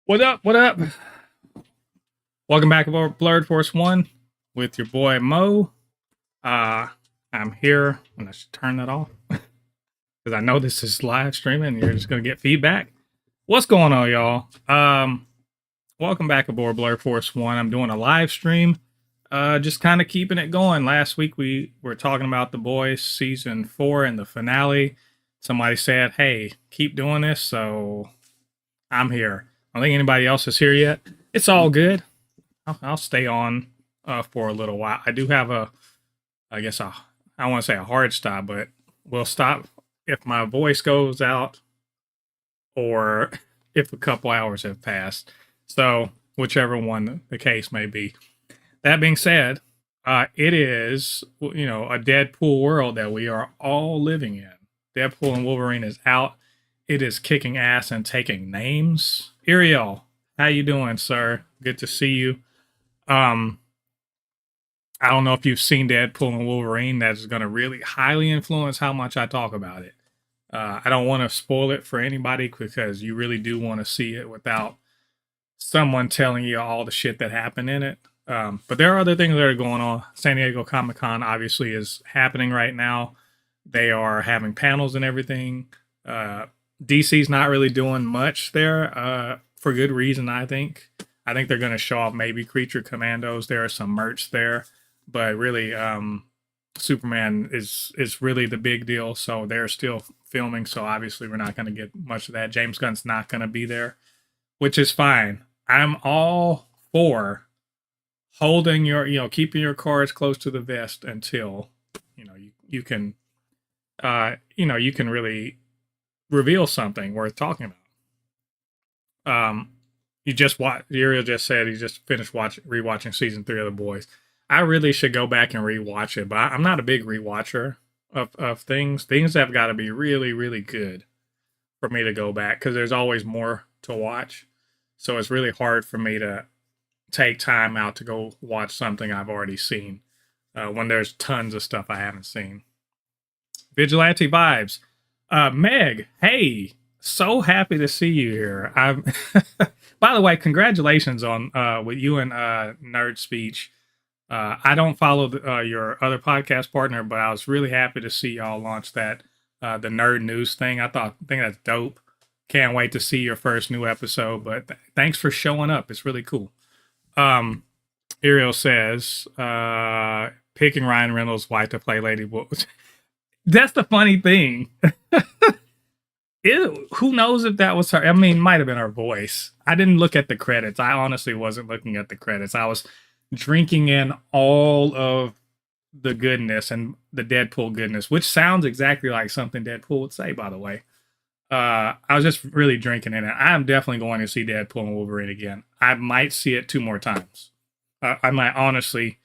What up? What up? Welcome back to BLERD FORCE 1 with your boy Mo. I'm here, and I should turn that off because I know this is live streaming and you're just going to get feedback. What's going on, y'all? Welcome back aboard BLERD FORCE 1. I'm doing a live stream, just kind of keeping it going. Last week we were talking about The Boys Season 4 and the finale. Somebody said, hey, keep doing this, so I'm here. I don't think anybody else is here yet. It's all good. I'll stay on for a little while. I do have I want to say a hard stop, but we'll stop if my voice goes out or if a couple hours have passed. So whichever one the case may be. That being said, it is, a Deadpool world that we are all living in. Deadpool and Wolverine is out. It is kicking ass and taking names. Ariel, how you doing, sir? Good to see you. I don't know if you've seen Deadpool and Wolverine. That's going to really highly influence how much I talk about it. I don't want to spoil it for anybody because you really do want to see it without someone telling you all the shit that happened in it. But there are other things that are going on. San Diego Comic-Con obviously is happening right now. They are having panels and everything. DC's not really doing much there for good reason, I think. I think they're going to show off maybe Creature Commandos. There are some merch there, but really, Superman is really the big deal. So they're still filming. So obviously, we're not going to get much of that. James Gunn's not going to be there, which is fine. I'm all for holding keeping your cards close to the vest until you can really reveal something worth talking about. Uriel just said he just finished rewatching season 3 of The Boys. I really should go back and rewatch it, but I'm not a big rewatcher of things. Things have got to be really, really good for me to go back because there's always more to watch. So it's really hard for me to take time out to go watch something I've already seen when there's tons of stuff I haven't seen. Vigilante Vibes. Meg, hey, so happy to see you here. By the way, congratulations on with you and Nerd Speech. I don't follow your other podcast partner, but I was really happy to see y'all launch that the Nerd News thing. I think that's dope. Can't wait to see your first new episode. But thanks for showing up. It's really cool. Ariel says picking Ryan Reynolds' wife to play Lady Wolf. That's the funny thing. Who knows if that was her? I mean, it might have been her voice. I didn't look at the credits. I honestly wasn't looking at the credits. I was drinking in all of the goodness and the Deadpool goodness, which sounds exactly like something Deadpool would say, by the way. I was just really drinking in it. I'm definitely going to see Deadpool and Wolverine again. I might see it 2 more times. I might honestly,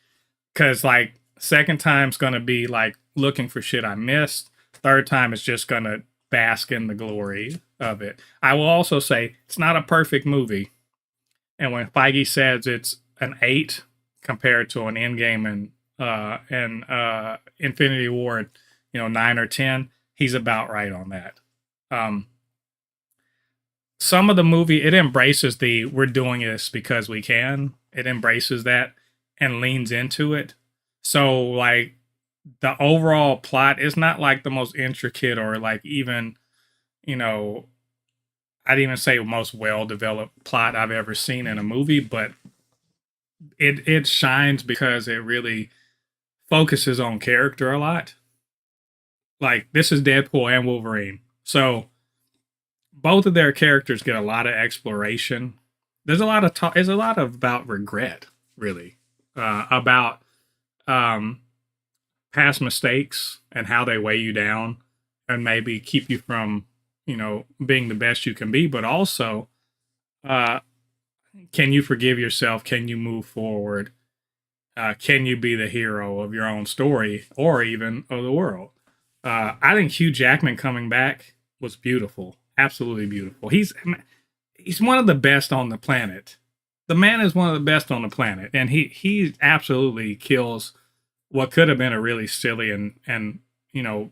because like second time's going to be like looking for shit I missed. Third time is just going to bask in the glory of it. I will also say it's not a perfect movie. And when Feige says it's an 8 compared to an Endgame and Infinity War, 9 or 10, he's about right on that. Some of the movie, it embraces we're doing this because we can. It embraces that and leans into it. So like the overall plot is not like the most intricate or like even, I'd even say most well-developed plot I've ever seen in a movie, but it shines because it really focuses on character a lot. Like this is Deadpool and Wolverine. So both of their characters get a lot of exploration. There's a lot of talk. There's a lot of about regret, really, about past mistakes and how they weigh you down and maybe keep you from, being the best you can be. But also, can you forgive yourself? Can you move forward? Can you be the hero of your own story or even of the world? I think Hugh Jackman coming back was beautiful. Absolutely beautiful. He's one of the best on the planet. The man is one of the best on the planet, and he absolutely kills what could have been a really silly and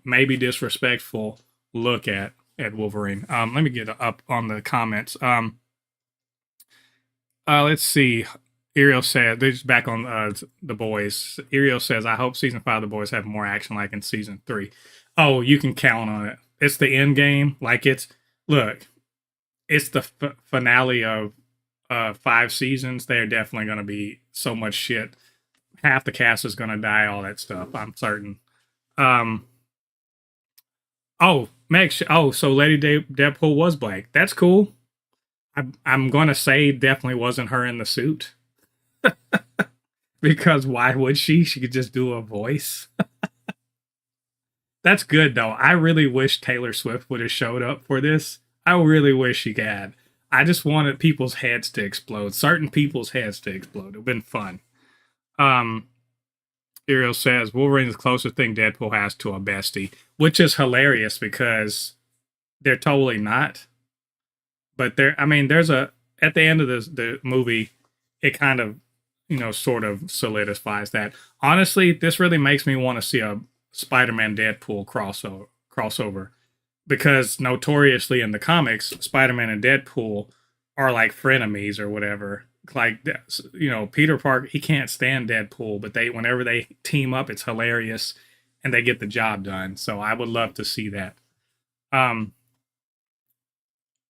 maybe disrespectful look at Wolverine. Let me get up on the comments. Let's see. Ariel said, they're just back on the boys. Ariel says, I hope season 5 of the boys have more action like in season 3. Oh, you can count on it. It's the end game. Like look, it's the finale of 5 seasons. They're definitely going to be so much shit. Half the cast is going to die, all that stuff. I'm certain. Um, oh, Meg, so Lady Deadpool was black. That's cool. I'm going to say definitely wasn't her in the suit. Because why would she? She could just do a voice. That's good though. I really wish Taylor Swift would have showed up for this. I really wish she had. I just wanted people's heads to explode. Certain people's heads to explode. It'd been fun. Um, Ariel says Wolverine's the closest thing Deadpool has to a bestie, which is hilarious because they're totally not. But there's at the end of the movie, it kind of, sort of solidifies that. Honestly, this really makes me want to see a Spider-Man Deadpool crossover because notoriously in the comics, Spider-Man and Deadpool are like frenemies or whatever. Like, Peter Parker, he can't stand Deadpool, but whenever they team up, it's hilarious and they get the job done. So I would love to see that.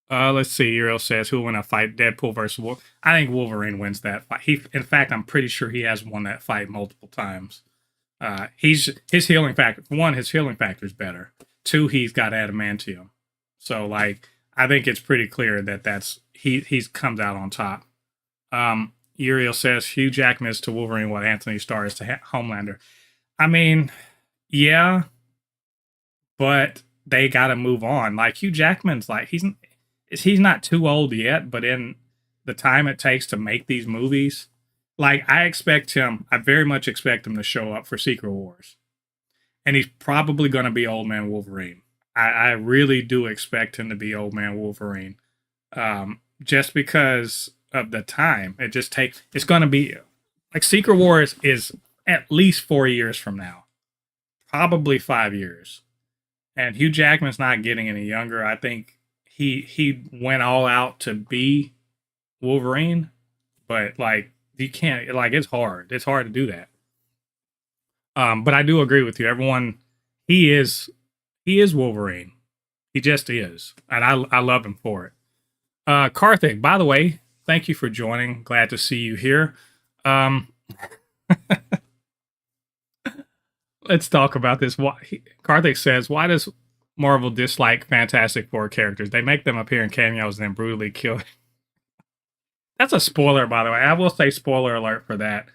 Let's see. Uriel says, "Who will win a fight? Deadpool versus Wolverine." I think Wolverine wins that fight. In fact, I'm pretty sure he has won that fight multiple times. His healing factor. For one, his healing factor is better. 2, he's got adamantium. So, like, I think it's pretty clear that he's comes out on top. Uriel says, "Hugh Jackman is to Wolverine what Anthony Starr is to Homelander." I mean, yeah, but they got to move on. Like, Hugh Jackman's like he's not too old yet, but in the time it takes to make these movies, like I very much expect him to show up for Secret Wars. And he's probably going to be Old Man Wolverine. I really do expect him to be Old Man Wolverine. Just because of the time. It's going to be, like, Secret Wars is at least 4 years from now. Probably 5 years. And Hugh Jackman's not getting any younger. I think he went all out to be Wolverine, but like you can't, like, it's hard to do that. But I do agree with you. Everyone, he is Wolverine. He just is, and I love him for it. Karthik, by the way, thank you for joining. Glad to see you here. Let's talk about this. Karthik says, "Why does Marvel dislike Fantastic Four characters? They make them appear in cameos and then brutally kill." That's a spoiler, by the way. I will say spoiler alert for that.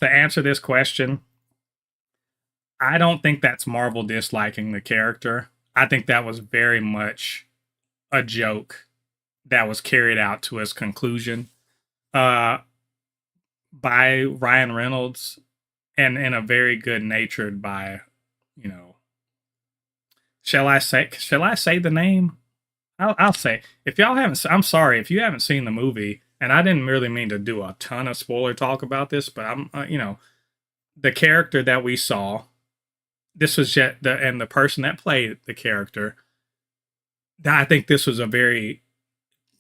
To answer this question, I don't think that's Marvel disliking the character. I think that was very much a joke that was carried out to its conclusion by Ryan Reynolds, and in a very good natured by, shall I say the name? I'll say, if y'all haven't, I'm sorry if you haven't seen the movie, and I didn't really mean to do a ton of spoiler talk about this, but I'm, the character that we saw, this was and the person that played the character, I think this was a very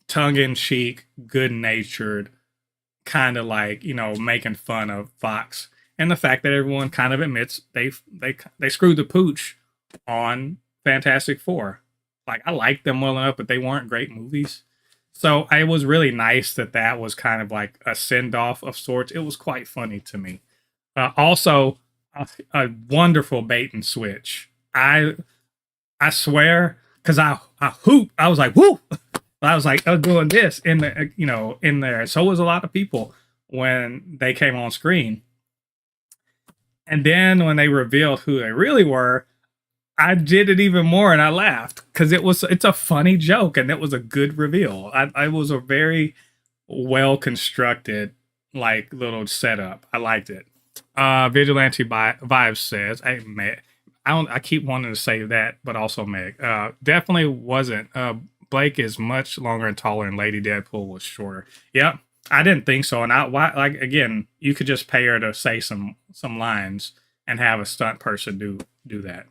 tongue-in-cheek, good-natured, kind of like, making fun of Fox, and the fact that everyone kind of admits they screwed the pooch on Fantastic Four. Like, I liked them well enough, but they weren't great movies. So it was really nice that was kind of like a send-off of sorts. It was quite funny to me. Also, a wonderful bait and switch. I swear, because I hooped. I was like, whoo! I was like, I was doing this in the, in there. So was a lot of people when they came on screen. And then when they revealed who they really were, I did it even more, and I laughed because it's a funny joke, and it was a good reveal. I was a very well constructed, like, little setup. I liked it. Vigilante Vibes says, "Hey, Meg, I keep wanting to say that, but also Meg. Definitely wasn't. Blake is much longer and taller, and Lady Deadpool was shorter." Yep, I didn't think so. And again, you could just pay her to say some lines and have a stunt person do that.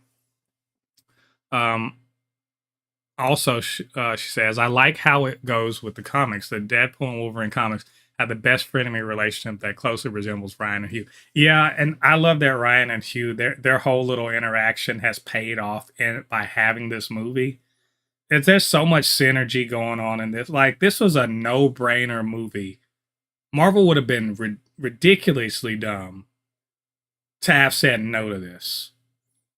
Also, she says, "I like how it goes with the comics. The Deadpool and Wolverine comics have the best frenemy relationship that closely resembles Ryan and Hugh. Yeah, and I love that Ryan and Hugh, their whole little interaction has paid off by having this movie. There's so much synergy going on in this. Like, this was a no-brainer movie. Marvel would have been ridiculously dumb to have said no to this,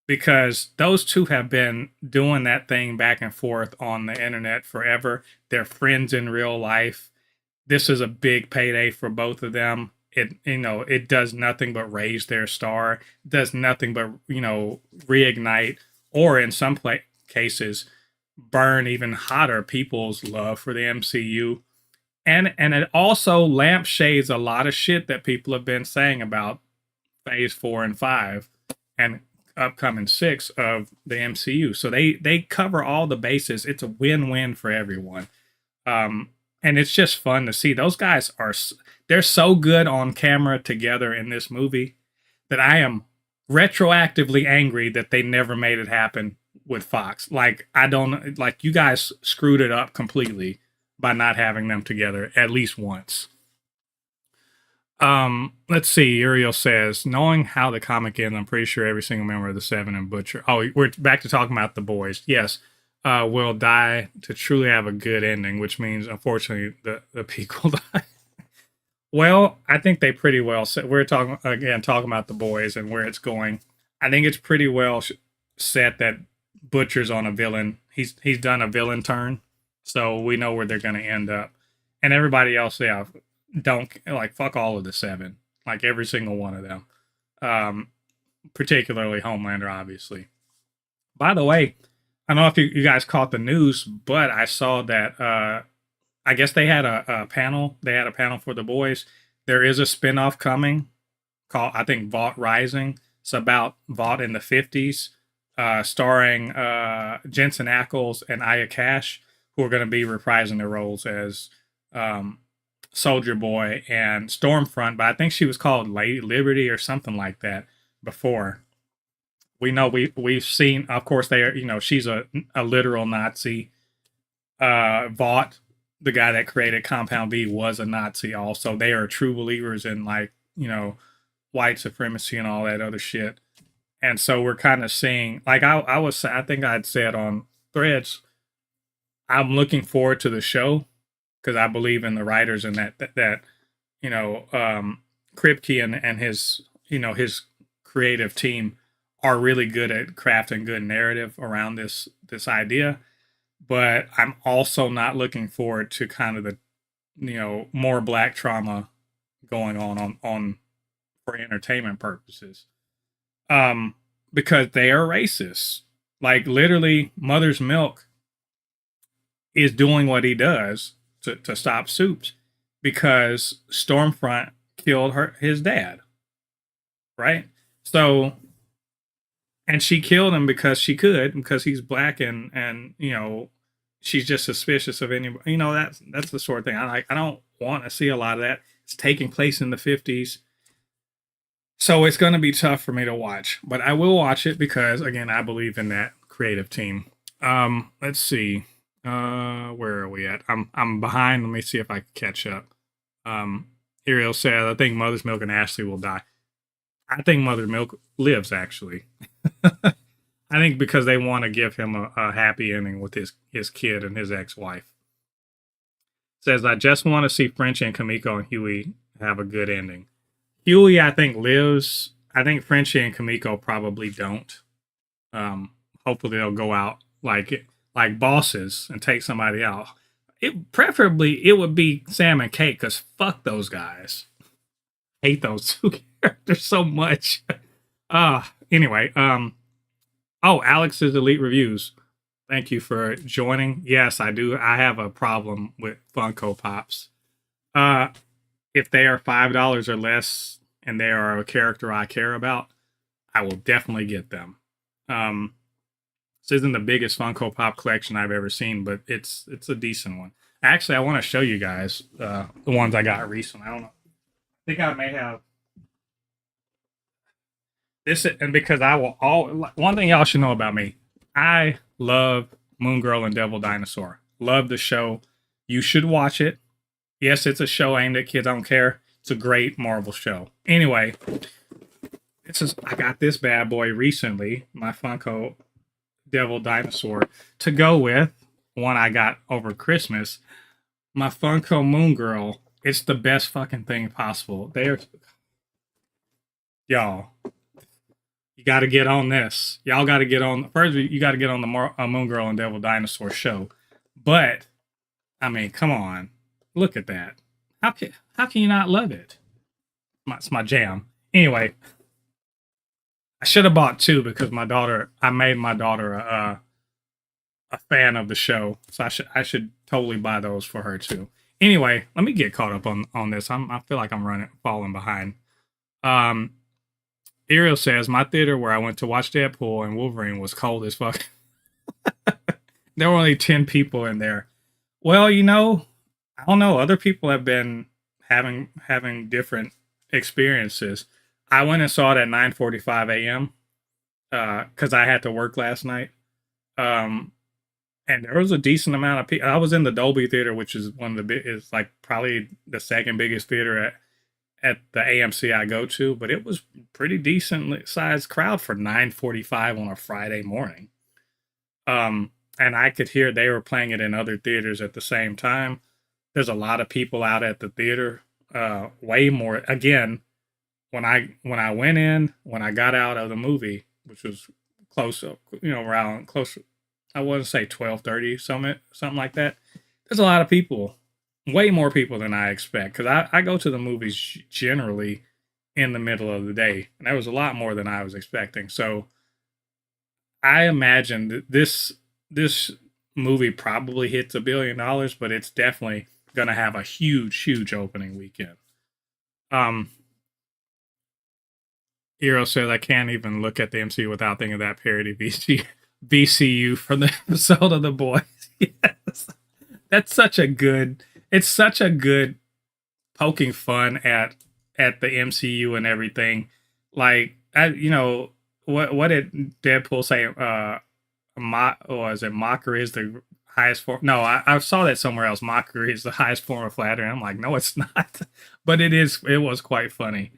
because those two have been doing that thing back and forth on the internet forever. They're friends in real life. This is a big payday for both of them. It does nothing but raise their star, does nothing but, reignite, or in some cases, burn even hotter people's love for the MCU. And it also lampshades a lot of shit that people have been saying about phase 4 and 5 and upcoming 6 of the MCU. So they cover all the bases. It's a win-win for everyone. And it's just fun to see. Those guys they're so good on camera together in this movie that I am retroactively angry that they never made it happen with Fox. Like, you guys screwed it up completely by not having them together at least once. Let's see. Uriel says, knowing how the comic ends, I'm pretty sure every single member of the Seven and Butcher. Oh, we're back to talking about the boys. Yes. Will die to truly have a good ending, which means, unfortunately, the peak will die. Well, I think they pretty well said. We're talking about the boys and where it's going. I think it's pretty well set that Butcher's on a villain. He's done a villain turn, so we know where they're going to end up. And everybody else, yeah, fuck all of the Seven, like every single one of them. Particularly Homelander, obviously. By the way, I don't know if you guys caught the news, but I saw that I guess they had a panel. They had a panel for the boys. There is a spinoff coming called, I think, Vought Rising. It's about Vought in the 50s, starring Jensen Ackles and Aya Cash, who are going to be reprising their roles as Soldier Boy and Stormfront. But I think she was called Lady Liberty or something like that before. We know we've seen, of course, she's a literal Nazi. Vought, the guy that created Compound V, was a Nazi also. They are true believers in white supremacy and all that other shit. And so we're kind of seeing, like I think I'd said on Threads, I'm looking forward to the show because I believe in the writers and that Kripke and his creative team are really good at crafting good narrative around this idea. But I'm also not looking forward to kind of the more black trauma going on for entertainment purposes, because they are racist. Like, literally, Mother's Milk is doing what he does to stop Soups because Stormfront killed his dad, right? So, and she killed him because she could, because he's black, and she's just suspicious of anybody. That's the sort of thing I don't want to see a lot of that. It's taking place in the 50s. So it's going to be tough for me to watch, but I will watch it because, again, I believe in that creative team. Let's see. Where are we at? I'm behind. Let me see if I can catch up. Ariel said, I think Mother's Milk and Ashley will die. I think Mother's Milk lives, actually. I think because they want to give him a happy ending with his kid and his ex-wife. Says, I just want to see Frenchie and Kamiko and Huey have a good ending. Huey, I think, lives. I think Frenchie and Kamiko probably don't. Hopefully they'll go out like bosses and take somebody out. Preferably it would be Sam and Kate, because fuck those guys. Hate those two characters so much. Anyway, Alex's Elite Reviews. Thank you for joining. Yes, I do. I have a problem with Funko Pops. If they are $5 or less and they are a character I care about, I will definitely get them. This isn't the biggest Funko Pop collection I've ever seen, but it's a decent one. Actually, I want to show you guys the ones I got recently. I don't know. I think I may have this, and because one thing y'all should know about me, I love Moon Girl and Devil Dinosaur. Love the show. You should watch it. Yes, it's a show aimed at kids. I don't care. It's a great Marvel show. Anyway, I got this bad boy recently, my Funko Devil Dinosaur, to go with one I got over Christmas. My Funko Moon Girl. It's the best fucking thing possible. Y'all, you got to get on this. Y'all got to get on. First, you got to get on the Moon Girl and Devil Dinosaur show. But I mean, come on, look at that. How can you not love it? It's my jam. Anyway, I should have bought two because I made my daughter a fan of the show, so I should totally buy those for her too. Anyway, let me get caught up on this. I feel like I'm falling behind. Um, Ariel says my theater where I went to watch Deadpool and Wolverine was cold as fuck. There were only 10 people in there. Well, I don't know. Other people have been having different experiences. I went and saw it at 9:45 a.m. Because I had to work last night. Um, and there was a decent amount of people. I was in the Dolby Theater, which is is like probably the second biggest theater at the AMC I go to, but it was pretty decent sized crowd for 9:45 on a Friday morning. And I could hear they were playing it in other theaters at the same time. There's a lot of people out at the theater. Way more. Again, when I went in, when I got out of the movie, which was close up, around close. I wouldn't say 12:30, something like that. There's a lot of people, way more people than I expect, because I go to the movies generally in the middle of the day, and there was a lot more than I was expecting. So I imagine that this movie probably hits $1 billion, but it's definitely gonna have a huge opening weekend. Um, Hero says I can't even look at the MCU without thinking of that parody VCU from the episode of The Boys. Yes, that's such a good. It's such a good poking fun at the MCU and everything. Like, what did Deadpool say? Is it mockery is the highest form? No, I saw that somewhere else. Mockery is the highest form of flattery. I'm like, no, it's not. But it is. It was quite funny.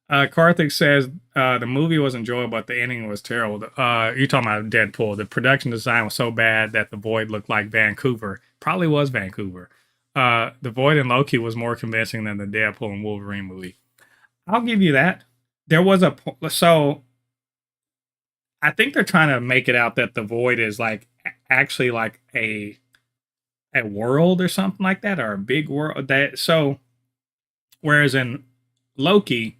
Karthik says the movie was enjoyable, but the ending was terrible. You're talking about Deadpool. The production design was so bad that the Void looked like Vancouver. Probably was Vancouver. The Void and Loki was more convincing than the Deadpool and Wolverine movie. I'll give you that. There was so I think they're trying to make it out that the Void is like actually like a world or something like that, or a big world. Whereas in Loki,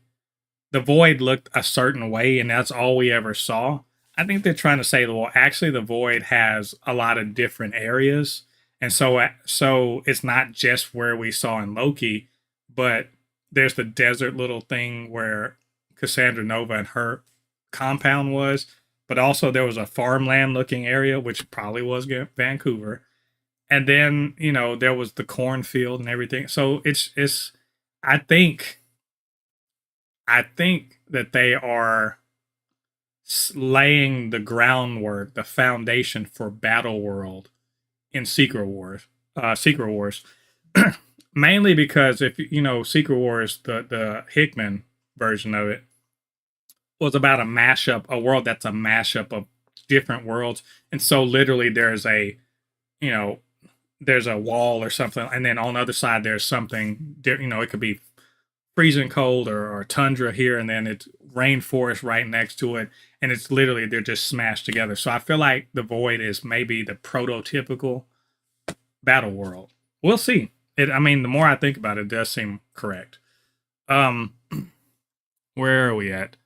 the Void looked a certain way, and that's all we ever saw. I think they're trying to say, well, actually, the Void has a lot of different areas, and so it's not just where we saw in Loki, but there's the desert little thing where Cassandra Nova and her compound was, but also there was a farmland looking area, which probably was Vancouver, and then there was the cornfield and everything. So it's I think I think that they are laying the groundwork, the foundation for Battle World in Secret Wars. Secret Wars, mainly because if Secret Wars, the Hickman version of it was about a mashup, a world that's a mashup of different worlds, and so literally you know there's a wall or something, and then on the other side there's something. It could be freezing cold or tundra here, and then it's rainforest right next to it, and it's literally they're just smashed together. So I feel like the Void is maybe the prototypical battle world. We'll see. I mean, the more I think about it, it does seem correct. Um, where are we at?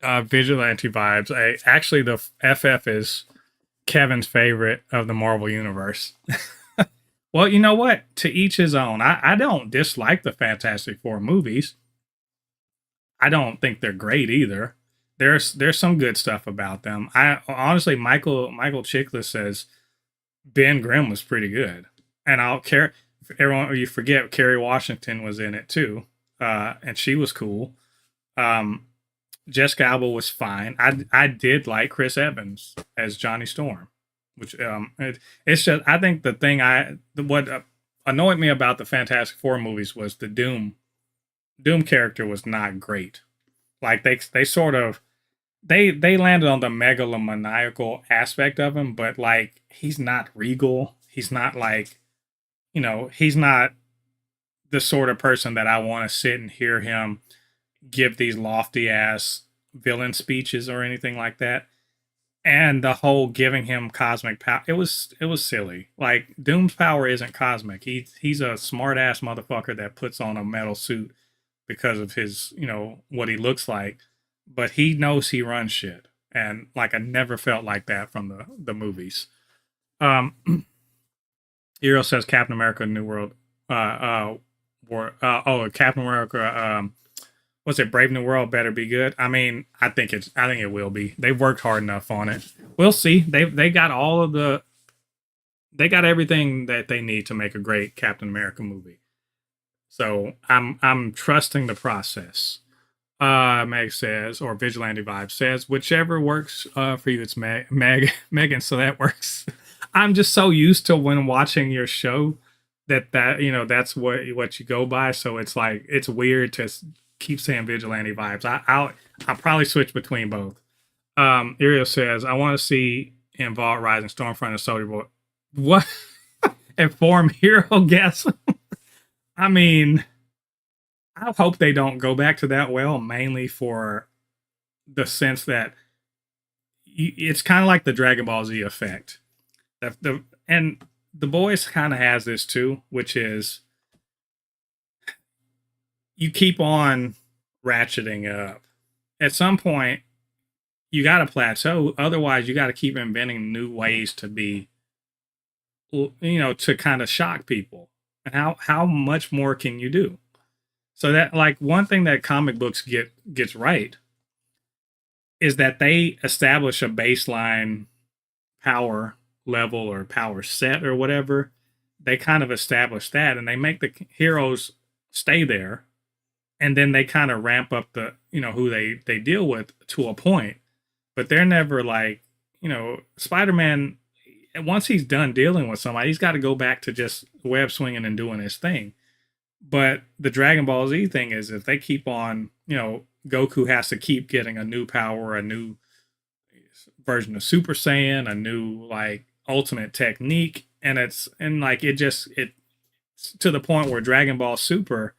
Vigilante vibes. Actually, the FF is Kevin's favorite of the Marvel universe. Well, you know what? To each his own. I don't dislike the Fantastic Four movies. I don't think they're great either. There's some good stuff about them. I honestly, Michael Chiklis says Ben Grimm was pretty good, and I'll care. Everyone, you forget Kerry Washington was in it too, and she was cool. Jessica Alba was fine. I did like Chris Evans as Johnny Storm. which it's just I think the thing what annoyed me about the Fantastic Four movies was the Doom character was not great. Like they sort of they landed on the megalomaniacal aspect of him, but like he's not regal. He's not like, he's not the sort of person that I want to sit and hear him give these lofty ass villain speeches or anything like that. And the whole giving him cosmic power, it was silly. Like Doom's power isn't cosmic. He's a smart ass motherfucker that puts on a metal suit because of his, what he looks like, but he knows he runs shit. And like I never felt like that from the movies. Um Hero says Captain America New World Captain America what's it, Brave New World better be good. I mean, I think it will be. They've worked hard enough on it. We'll see. They got they got everything that they need to make a great Captain America movie. So I'm trusting the process. Meg says, or Vigilante Vibe says, whichever works for you. It's Megan, so that works. I'm just so used to when watching your show that that's what you go by. So it's like it's weird to keep saying Vigilante Vibes. I'll probably switch between both. Ariel says, I want to see in Vault Rising, Stormfront, and Soldier Boy. What? Inform Hero guess. I mean, I hope they don't go back to that well, mainly for the sense that it's kind of like the Dragon Ball Z effect. And the boys kind of has this too, which is you keep on ratcheting up. At some point, you got to plateau. Otherwise, you got to keep inventing new ways to be, to kind of shock people. And how much more can you do? So that, like, one thing that comic books gets right is that they establish a baseline power level or power set or whatever. They kind of establish that, and they make the heroes stay there, and then they kind of ramp up the who they deal with to a point. But they're never like, Spider-Man, once he's done dealing with somebody, he's got to go back to just web swinging and doing his thing. But the Dragon Ball Z thing is, if they keep on, Goku has to keep getting a new power, a new version of Super Saiyan, a new like ultimate technique, and it's to the point where Dragon Ball Super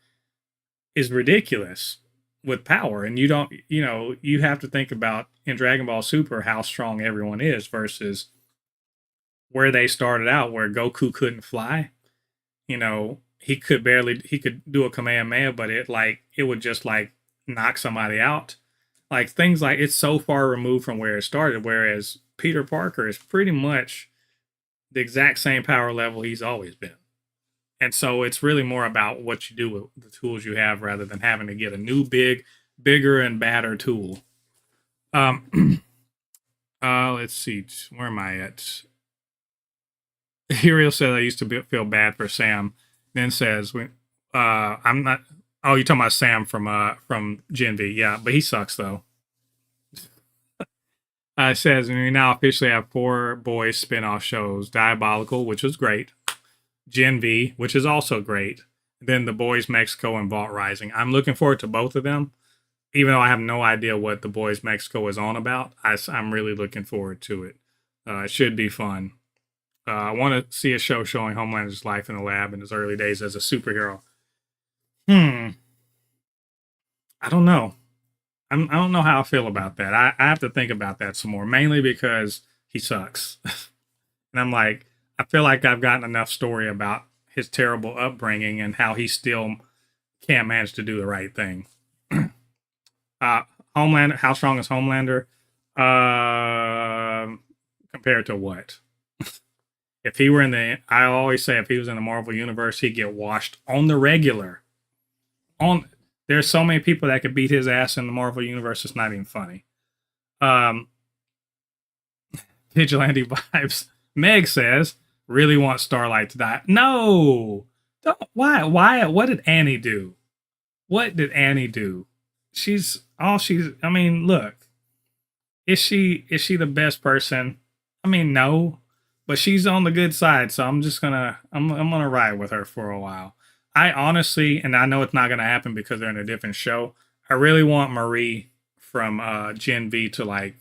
is ridiculous with power, and you have to think about in Dragon Ball Super how strong everyone is versus where they started out, where Goku couldn't fly. He could do a Kamehameha, but it would just like knock somebody out. Like things like it's so far removed from where it started, whereas Peter Parker is pretty much the exact same power level he's always been. And so it's really more about what you do with the tools you have rather than having to get a new bigger and badder tool. Let's see, where am I at? Hero said I used to feel bad for Sam. Then says, I'm not. Oh, you're talking about Sam from Gen V, yeah, but he sucks though. Says we now officially have 4 boys spin-off shows: Diabolical, which was great; Gen V, which is also great; then The Boys Mexico and Vault Rising. I'm looking forward to both of them, even though I have no idea what The Boys Mexico is on about. I'm really looking forward to it. It should be fun. I want to see a show showing Homelander's life in the lab in his early days as a superhero. I don't know. I don't know how I feel about that. I have to think about that some more, mainly because he sucks. And I'm like, I feel like I've gotten enough story about his terrible upbringing and how he still can't manage to do the right thing. Homelander, how strong is Homelander? Compared to what? If he were I always say if he was in the Marvel Universe, he'd get washed on the regular. There's so many people that could beat his ass in the Marvel Universe, it's not even funny. Vigilante Vibes. Meg says, really want Starlight to die. No! Don't, why? What did Annie do? What did Annie do? I mean, look. Is she the best person? I mean, no. but she's on the good side, so I'm gonna ride with her for a while. I honestly, and I know it's not gonna happen because they're in a different show. I really want Marie from Gen V to like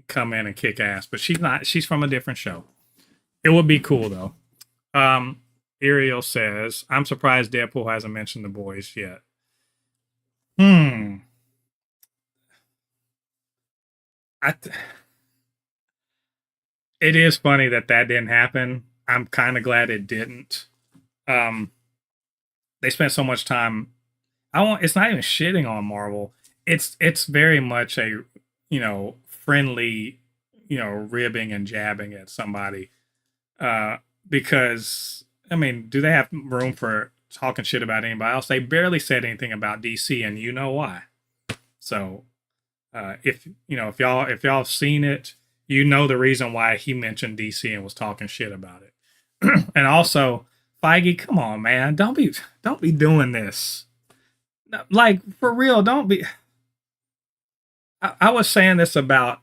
come in and kick ass, but she's not. She's from a different show. It would be cool though. Um, Ariel says, "I'm surprised Deadpool hasn't mentioned the boys yet." Hmm. I. It is funny that that didn't happen. I'm kind of glad it didn't. Um, they spent so much time. I want. It's not even shitting on Marvel. It's very much a friendly ribbing and jabbing at somebody. Uh, because I mean, do they have room for talking shit about anybody else? They barely said anything about DC, and you know why. So if if y'all have seen it, you know the reason why he mentioned DC and was talking shit about it. And also, Feige, come on, man, don't be doing this. No, like for real, don't be. I was saying this about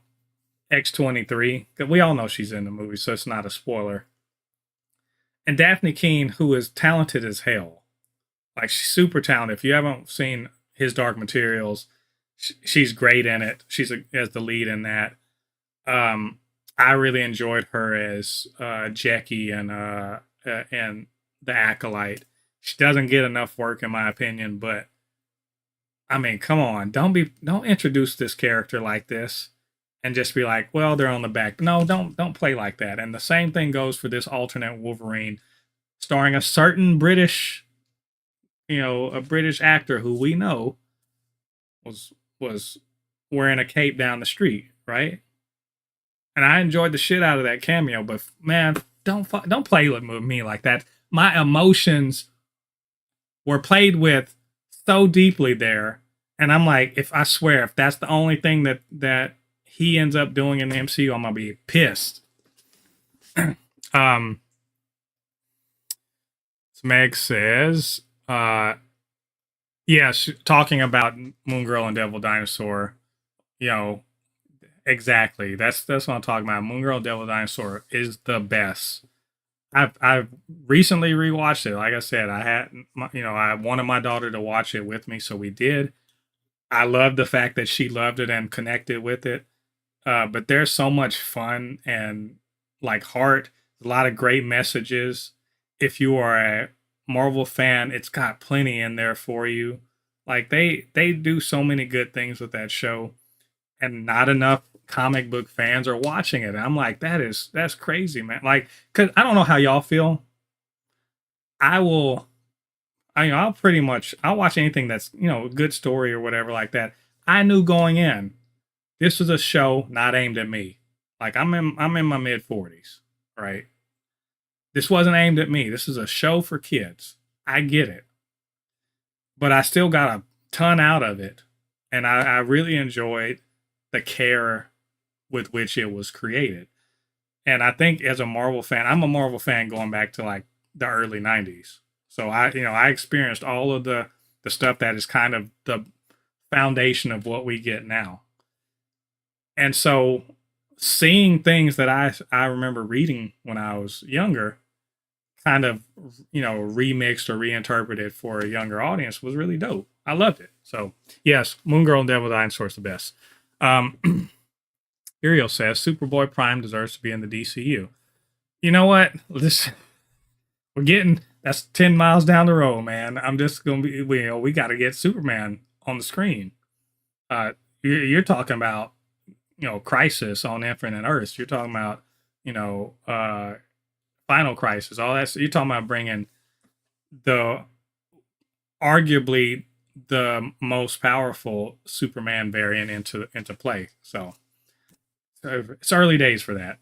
X-23 because we all know she's in the movie, so it's not a spoiler. And Daphne Keane, who is talented as hell, like she's super talented. If you haven't seen His Dark Materials, she's great in it. She's as the lead in that. Um, I really enjoyed her as Jackie and the Acolyte. She doesn't get enough work in my opinion, but I mean, come on, don't introduce this character like this and just be like, well, they're on the back. No, don't play like that. And the same thing goes for this alternate Wolverine, starring a certain British, a British actor who we know was wearing a cape down the street, right? And I enjoyed the shit out of that cameo. But man, don't play with me like that. My emotions were played with so deeply there, and I'm like, if I swear, if that's the only thing that he ends up doing in the MCU, I'm gonna be pissed. um, Meg says, yes, talking about Moon Girl and Devil Dinosaur, exactly. That's what I'm talking about. Moon Girl and Devil Dinosaur is the best. I've recently rewatched it. Like I said, I had I wanted my daughter to watch it with me, so we did. I love the fact that she loved it and connected with it. But there's so much fun and like heart, a lot of great messages. If you are a Marvel fan, it's got plenty in there for you. Like they do so many good things with that show, and not enough comic book fans are watching it. And I'm like, that's crazy, man. Like, cause I don't know how y'all feel. I will, I'll pretty much, I'll watch anything that's, a good story or whatever like that. I knew going in, this was a show not aimed at me. Like I'm in my mid 40s, right? This wasn't aimed at me. This is a show for kids. I get it. But I still got a ton out of it. And I really enjoyed the care with which it was created. And I think as a Marvel fan, I'm a Marvel fan going back to like the early 90s. So I experienced all of the stuff that is kind of the foundation of what we get now. And so seeing things that I remember reading when I was younger kind of remixed or reinterpreted for a younger audience was really dope. I loved it. So yes, Moon Girl and Devil Dinosaur is the best. Ariel says Superboy Prime deserves to be in the DCU. You know what? That's 10 miles down the road, man. I'm just gonna be we got to get Superman on the screen. You're talking about Crisis on Infinite Earths. You're talking about Final Crisis. All that. So you're talking about bringing the arguably the most powerful Superman variant into play. So it's early days for that.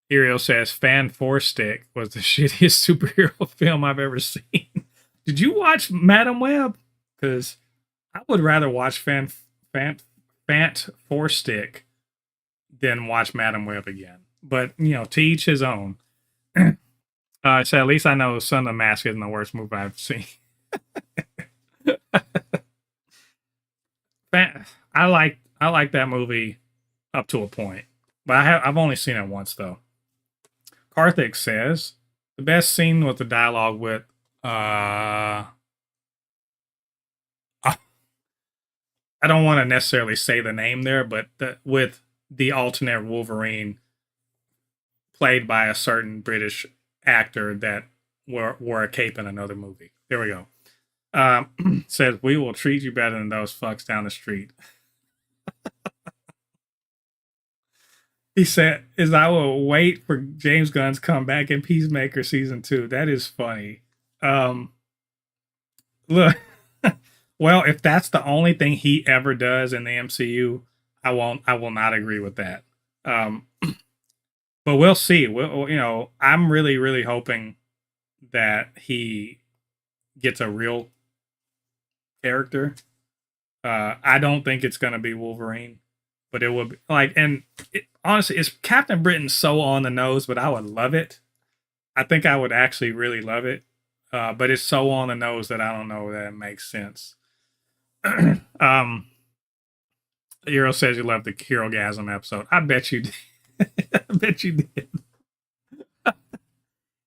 Ariel says Fan Four Stick was the shittiest superhero film I've ever seen. Did you watch Madam Web? Because I would rather watch Fant Four Stick than watch Madam Web again. But to each his own. So at least I know Son of the Mask isn't the worst movie I've seen. I like that movie up to a point. but I've only seen it once though. Karthik says the best scene was the dialogue with I don't want to necessarily say the name there, but with the alternate Wolverine played by a certain British actor that wore a cape in another movie. There we go. Says we will treat you better than those fucks down the street. He said, "Is I will wait for James Gunn's comeback in Peacemaker season 2." That is funny. Look, well, if that's the only thing he ever does in the MCU, I won't. I will not agree with that. Um, but we'll see. I'm really, really hoping that he gets a real character. I don't think it's going to be Wolverine, but it will be like, and honestly, it's Captain Britain so on the nose, but I would love it. I think I would actually really love it. But it's so on the nose that I don't know that it makes sense. um, Euro says you love the Hero Gasm episode. I bet you did. I bet you did.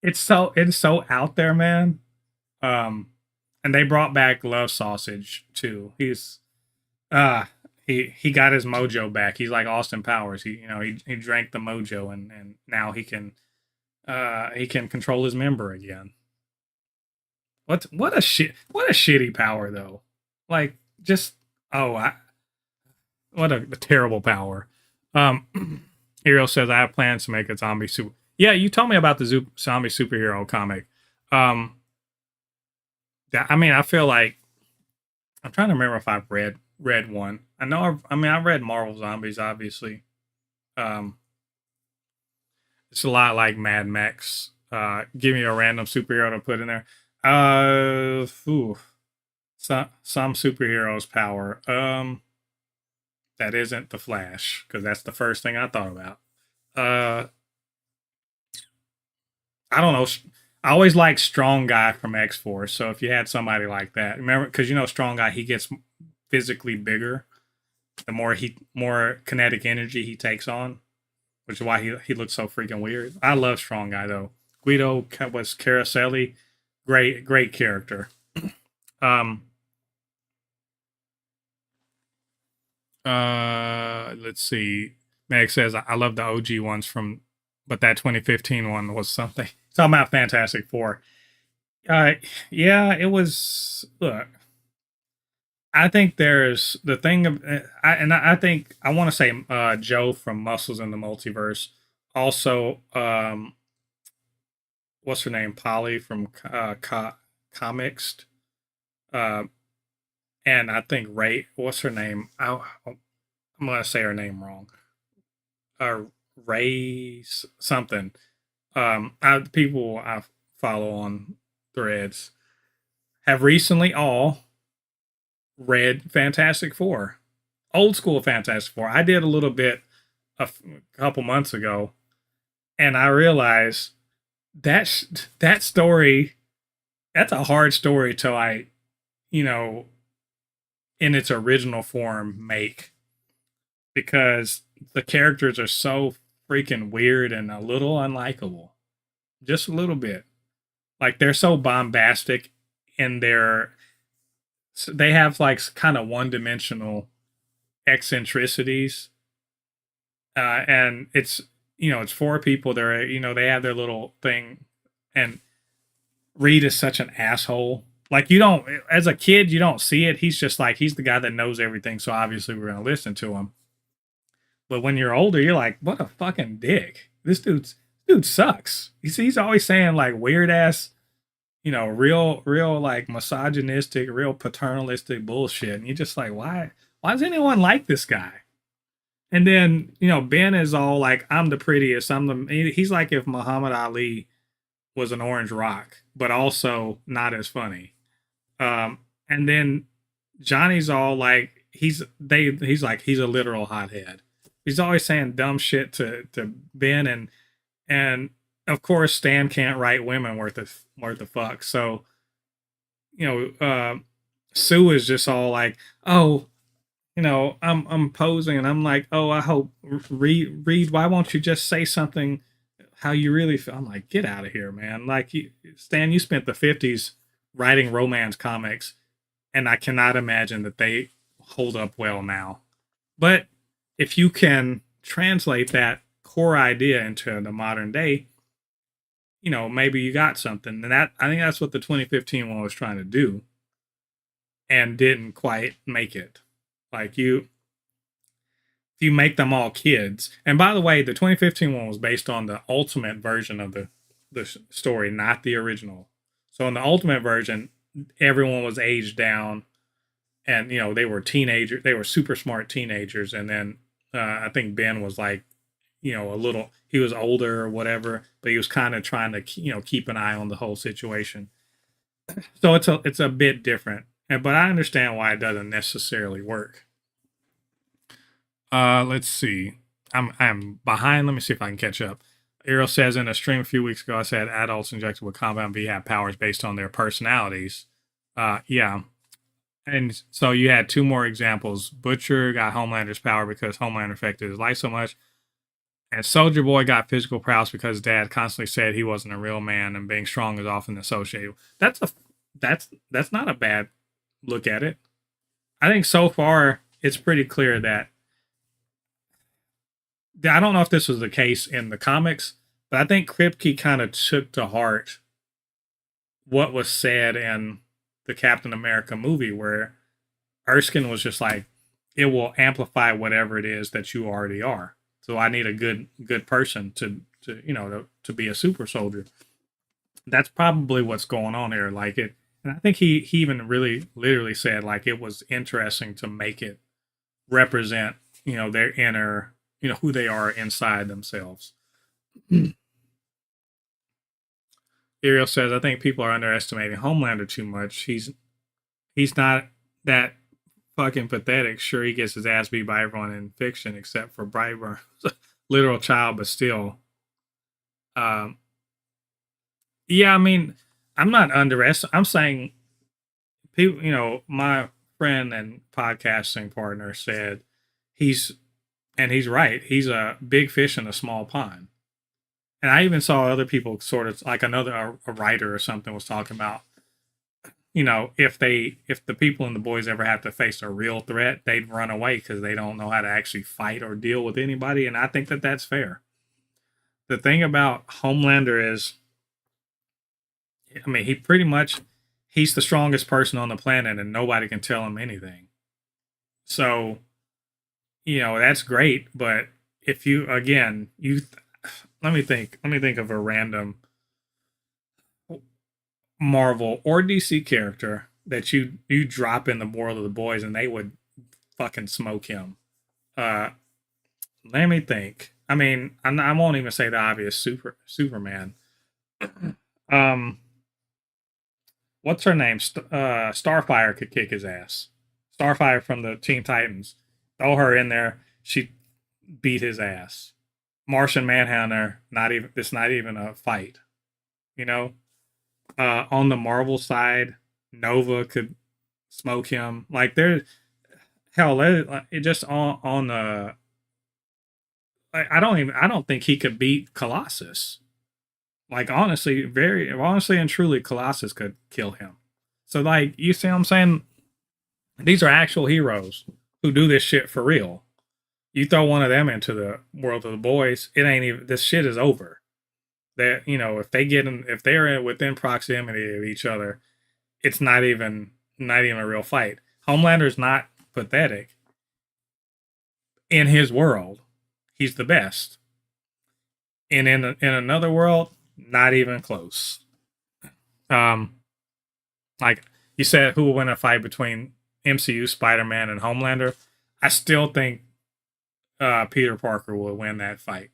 It's so out there, man. And they brought back Love Sausage too. He got his mojo back. He's like Austin Powers. He drank the mojo and now he can control his member again. What a shitty power though. Like just what a terrible power. Hero says I have plans to make a zombie super. Yeah, you told me about the zombie superhero comic. I feel like I'm trying to remember if I've read one. I've read Marvel Zombies, obviously. It's a lot like Mad Max. Give me a random superhero to put in there. Some superhero's power. That isn't the Flash because that's the first thing I thought about. I don't know. I always like Strong Guy from X Force. So if you had somebody like that, remember, because Strong Guy, he gets physically bigger the more kinetic energy he takes on, which is why he looks so freaking weird. I love Strong Guy though. Guido was Caroselli, great character. Let's see. Meg says I love the OG ones but that 2015 one was something. Talking about Fantastic Four. Yeah, it was. Look, I think there's the thing of, I think I want to say Joe from Muscles in the Multiverse. Also, what's her name? Polly from Comics. And I think Ray. What's her name? I'm gonna say her name wrong. Ray something. People I follow on Threads have recently all read Fantastic Four, old school Fantastic Four. I did a little bit a couple months ago, and I realized that story. That's a hard story to in its original form make, because the characters are so freaking weird and a little unlikable, just a little bit. Like they're so bombastic in they have like kind of one-dimensional eccentricities, and it's four people. They have their little thing, and Reed is such an asshole. Like you don't, as a kid, you don't see it. He's just like he's the guy that knows everything, so obviously we're gonna listen to him. But when you're older, you're like, what a fucking dick. This dude sucks. He's always saying like weird ass, real like misogynistic, real paternalistic bullshit. And you're just like, why does anyone like this guy? And then, Ben is all like, I'm the prettiest. He's like if Muhammad Ali was an orange rock, but also not as funny. And then Johnny's all like, he's like, he's a literal hothead. He's always saying dumb shit to Ben, and of course Stan can't write women worth of fuck. So Sue is just all like, oh, I'm posing and I'm like, oh, I hope Reed, why won't you just say something how you really feel? I'm like, get out of here, man. Like, Stan, you spent the 50s writing romance comics, and I cannot imagine that they hold up well now. But if you can translate that core idea into the modern day, maybe you got something. And that, I think that's what the 2015 one was trying to do and didn't quite make it. Like, if you make them all kids. And by the way, the 2015 one was based on the ultimate version of the story, not the original. So in the ultimate version, everyone was aged down, and they were teenagers. They were super smart teenagers, and then I think Ben was like, a little. He was older or whatever, but he was kind of trying to keep an eye on the whole situation. So it's a bit different, but I understand why it doesn't necessarily work. Let's see. I'm behind. Let me see if I can catch up. Ariel says in a stream a few weeks ago, I said adults injected with Compound V have powers based on their personalities. Yeah. And so you had two more examples. Butcher got Homelander's power because Homelander affected his life so much. And Soldier Boy got physical prowess because Dad constantly said he wasn't a real man, and being strong is often associated. That's not a bad look at it. I think so far it's pretty clear that I don't know if this was the case in the comics, but I think Kripke kind of took to heart what was said in the Captain America movie, where Erskine was just like, it will amplify whatever it is that you already are. So I need a good person to be a super soldier. That's probably what's going on here. Like it, and I think he even really literally said like it was interesting to make it represent their inner, who they are inside themselves. Ariel says, I think people are underestimating Homelander too much. He's not that fucking pathetic. Sure, he gets his ass beat by everyone in fiction except for Brightburn. Literal child, but still. Yeah, I mean, I'm not underestimating. I'm saying, people, my friend and podcasting partner said he's right. He's a big fish in a small pond. And I even saw other people sort of like a writer or something was talking about, if the people in the boys ever have to face a real threat, they'd run away because they don't know how to actually fight or deal with anybody. And I think that that's fair. The thing about Homelander is, I mean, he's the strongest person on the planet and nobody can tell him anything. So, that's great. But if you, again, let me think of a random Marvel or DC character that you drop in the world of the boys and they would fucking smoke him. Let me think. I mean, I won't even say the obvious Superman. What's her name? Starfire could kick his ass. Starfire from the Teen Titans. Throw her in there. She beat his ass. Martian Manhunter. It's not even a fight. On the Marvel side, Nova could smoke him. Like hell, it just on the. I don't think he could beat Colossus. Like honestly and truly, Colossus could kill him. So like, you see what I'm saying? These are actual heroes who do this shit for real. You throw one of them into the world of the boys, it ain't even. This shit is over. That if they're within proximity of each other, it's not even a real fight. Homelander's not pathetic. In his world, he's the best. And in another world, not even close. Like you said, who will win a fight between MCU Spider-Man and Homelander? I still think Peter Parker will win that fight.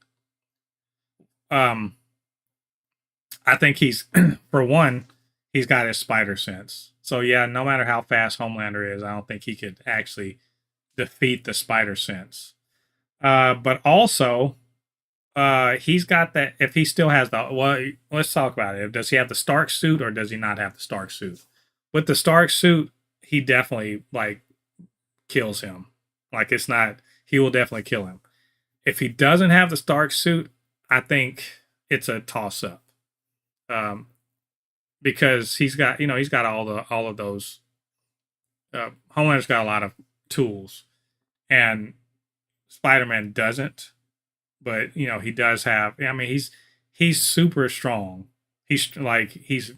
I think for one, he's got his spider sense. So yeah, no matter how fast Homelander is, I don't think he could actually defeat the spider sense. But also, he's got that. If he still has let's talk about it. Does he have the Stark suit or does he not have the Stark suit? With the Stark suit, he definitely like kills him. Like it's not. He will definitely kill him. If he doesn't have the Stark suit, I think it's a toss up. Um, because he's got all of those. Homelander's got a lot of tools, and Spider-Man doesn't. But he does have. I mean, he's super strong. He's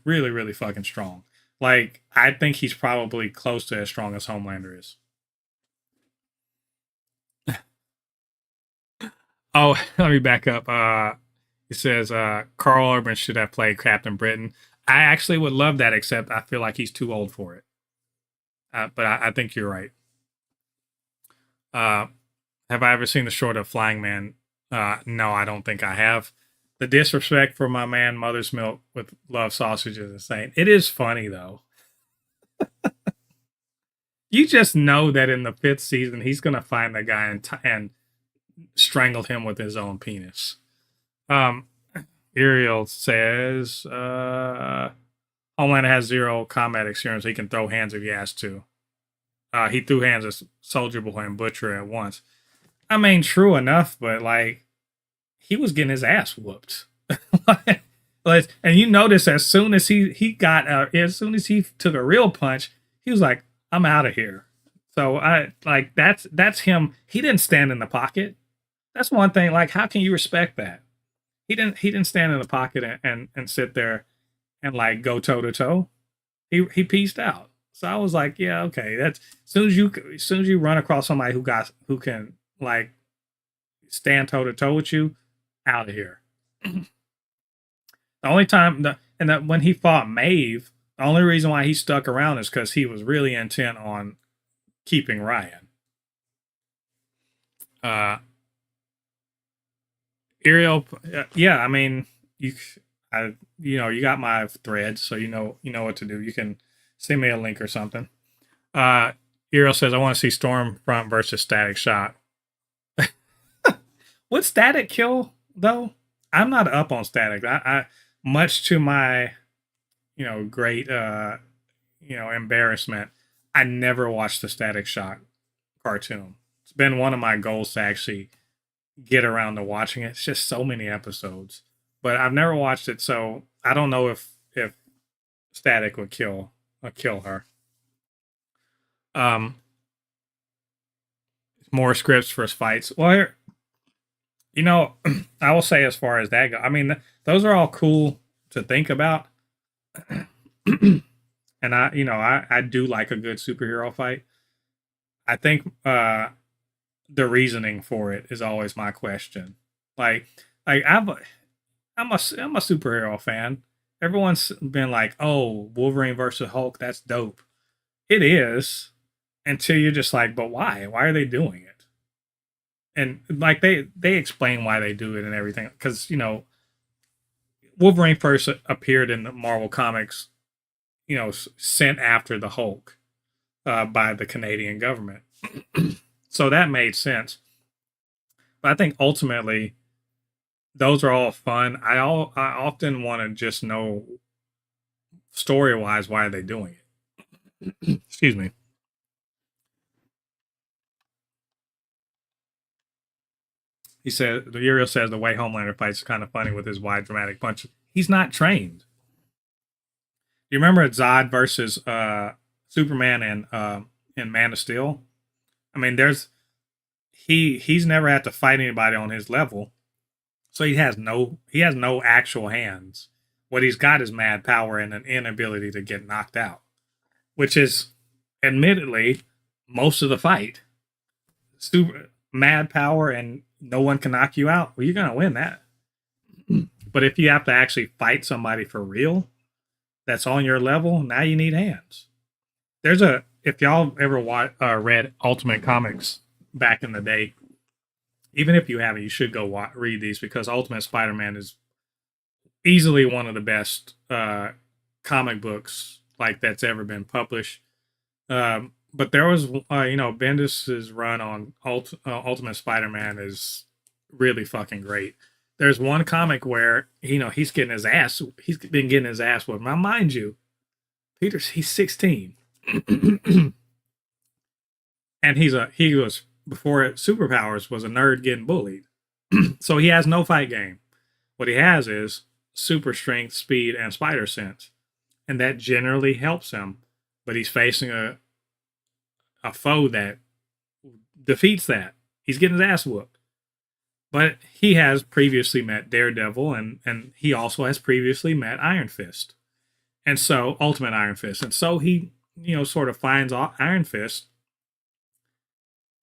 really really fucking strong. Like I think he's probably close to as strong as Homelander is. Oh, let me back up. It says Carl Urban should have played Captain Britain. I actually would love that, except I feel like he's too old for it. But I think you're right. Uh, have I ever seen the short of Flying Man? No, I don't think I have. The disrespect for my man Mother's Milk with Love Sausage is insane. It is funny though. You just know that in the fifth season he's gonna find the guy and strangle him with his own penis. Um, Ariel says Homelander has zero combat experience. He can throw hands if he has to. He threw hands at Soldier Boy and Butcher at once. I mean, true enough, but like he was getting his ass whooped. And you notice as soon as as soon as he took a real punch, he was like, "I'm out of here." So I like that's him. He didn't stand in the pocket. That's one thing. Like, how can you respect that? He didn't stand in the pocket and sit there and like go toe to toe. He pieced out. So I was like, yeah, okay. That's as soon as you run across somebody who can like stand toe to toe with you, out of here. The only time that when he fought Maeve, the only reason why he stuck around is because he was really intent on keeping Ryan. Ariel, yeah, I mean, you got my thread, so you know what to do. You can send me a link or something. Ariel says, I want to see Stormfront versus Static Shock. Would Static kill though? I'm not up on Static. I much to my great embarrassment, I never watched the Static Shock cartoon. It's been one of my goals to actually get around to watching it. It's just so many episodes, but I've never watched it, so I don't know if Static would kill her. More scripts for fights. Well, I will say as far as that goes, I mean, those are all cool to think about. And I do like a good superhero fight. I think the reasoning for it is always my question. Like I'm a superhero fan. Everyone's been like, "Oh, Wolverine versus Hulk, that's dope." It is, until you're just like, "But why? Why are they doing it?" And like they explain why they do it and everything, because Wolverine first appeared in the Marvel comics, sent after the Hulk by the Canadian government. So that made sense. But I think ultimately those are all fun. I often want to just know story wise why are they doing it. Excuse me. He said the Uriel says the way Homelander fights is kind of funny with his wide dramatic punches. He's not trained. You remember Zod versus Superman and Man of Steel? I mean, he's never had to fight anybody on his level, so he has no actual hands. What he's got is mad power and an inability to get knocked out, which is admittedly most of the fight. Super mad power and no one can knock you out. Well, you're gonna win that. But if you have to actually fight somebody for real, that's on your level, now you need hands. If y'all ever read Ultimate Comics back in the day, even if you haven't, you should go read these, because Ultimate Spider-Man is easily one of the best comic books like that's ever been published. But there was, Bendis's run on Ultimate Spider-Man is really fucking great. There's one comic where he's been getting his ass whooped. Now, mind you, he's 16, and he was before superpowers was a nerd getting bullied. So he has no fight game. What he has is super strength, speed, and spider sense, and that generally helps him. But he's facing a foe that defeats that. He's getting his ass whooped. But he has previously met Daredevil, and he also has previously met Iron Fist, and so Ultimate Iron Fist, and so he sort of finds Iron Fist,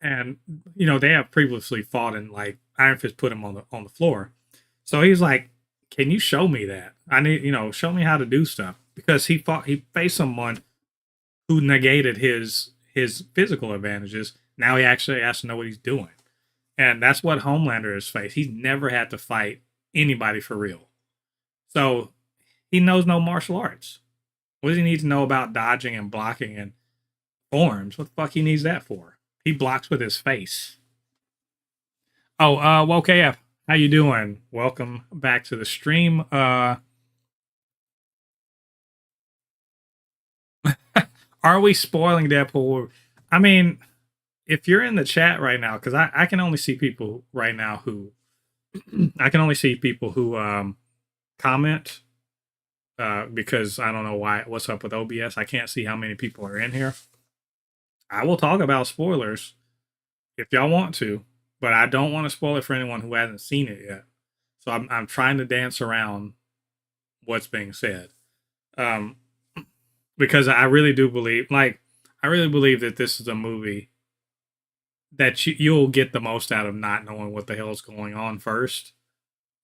and they have previously fought, and like Iron Fist put him on the floor, so he's like, "Can you show me that? I need show me how to do stuff," because he faced someone who negated his physical advantages. Now he actually has to know what he's doing. And that's what Homelander has faced. He's never had to fight anybody for real. So he knows no martial arts. What does he need to know about dodging and blocking and forms? What the fuck he needs that for? He blocks with his face. Oh, well, KF, how you doing? Welcome back to the stream. Are we spoiling Deadpool? I mean, if you're in the chat right now, because I can only see people right now who I can only see people who comment because I don't know what's up with OBS. I can't see how many people are in here. I will talk about spoilers if y'all want to, but I don't want to spoil it for anyone who hasn't seen it yet. So I'm trying to dance around what's being said, because I really do believe, that this is a movie that you'll get the most out of not knowing what the hell is going on first.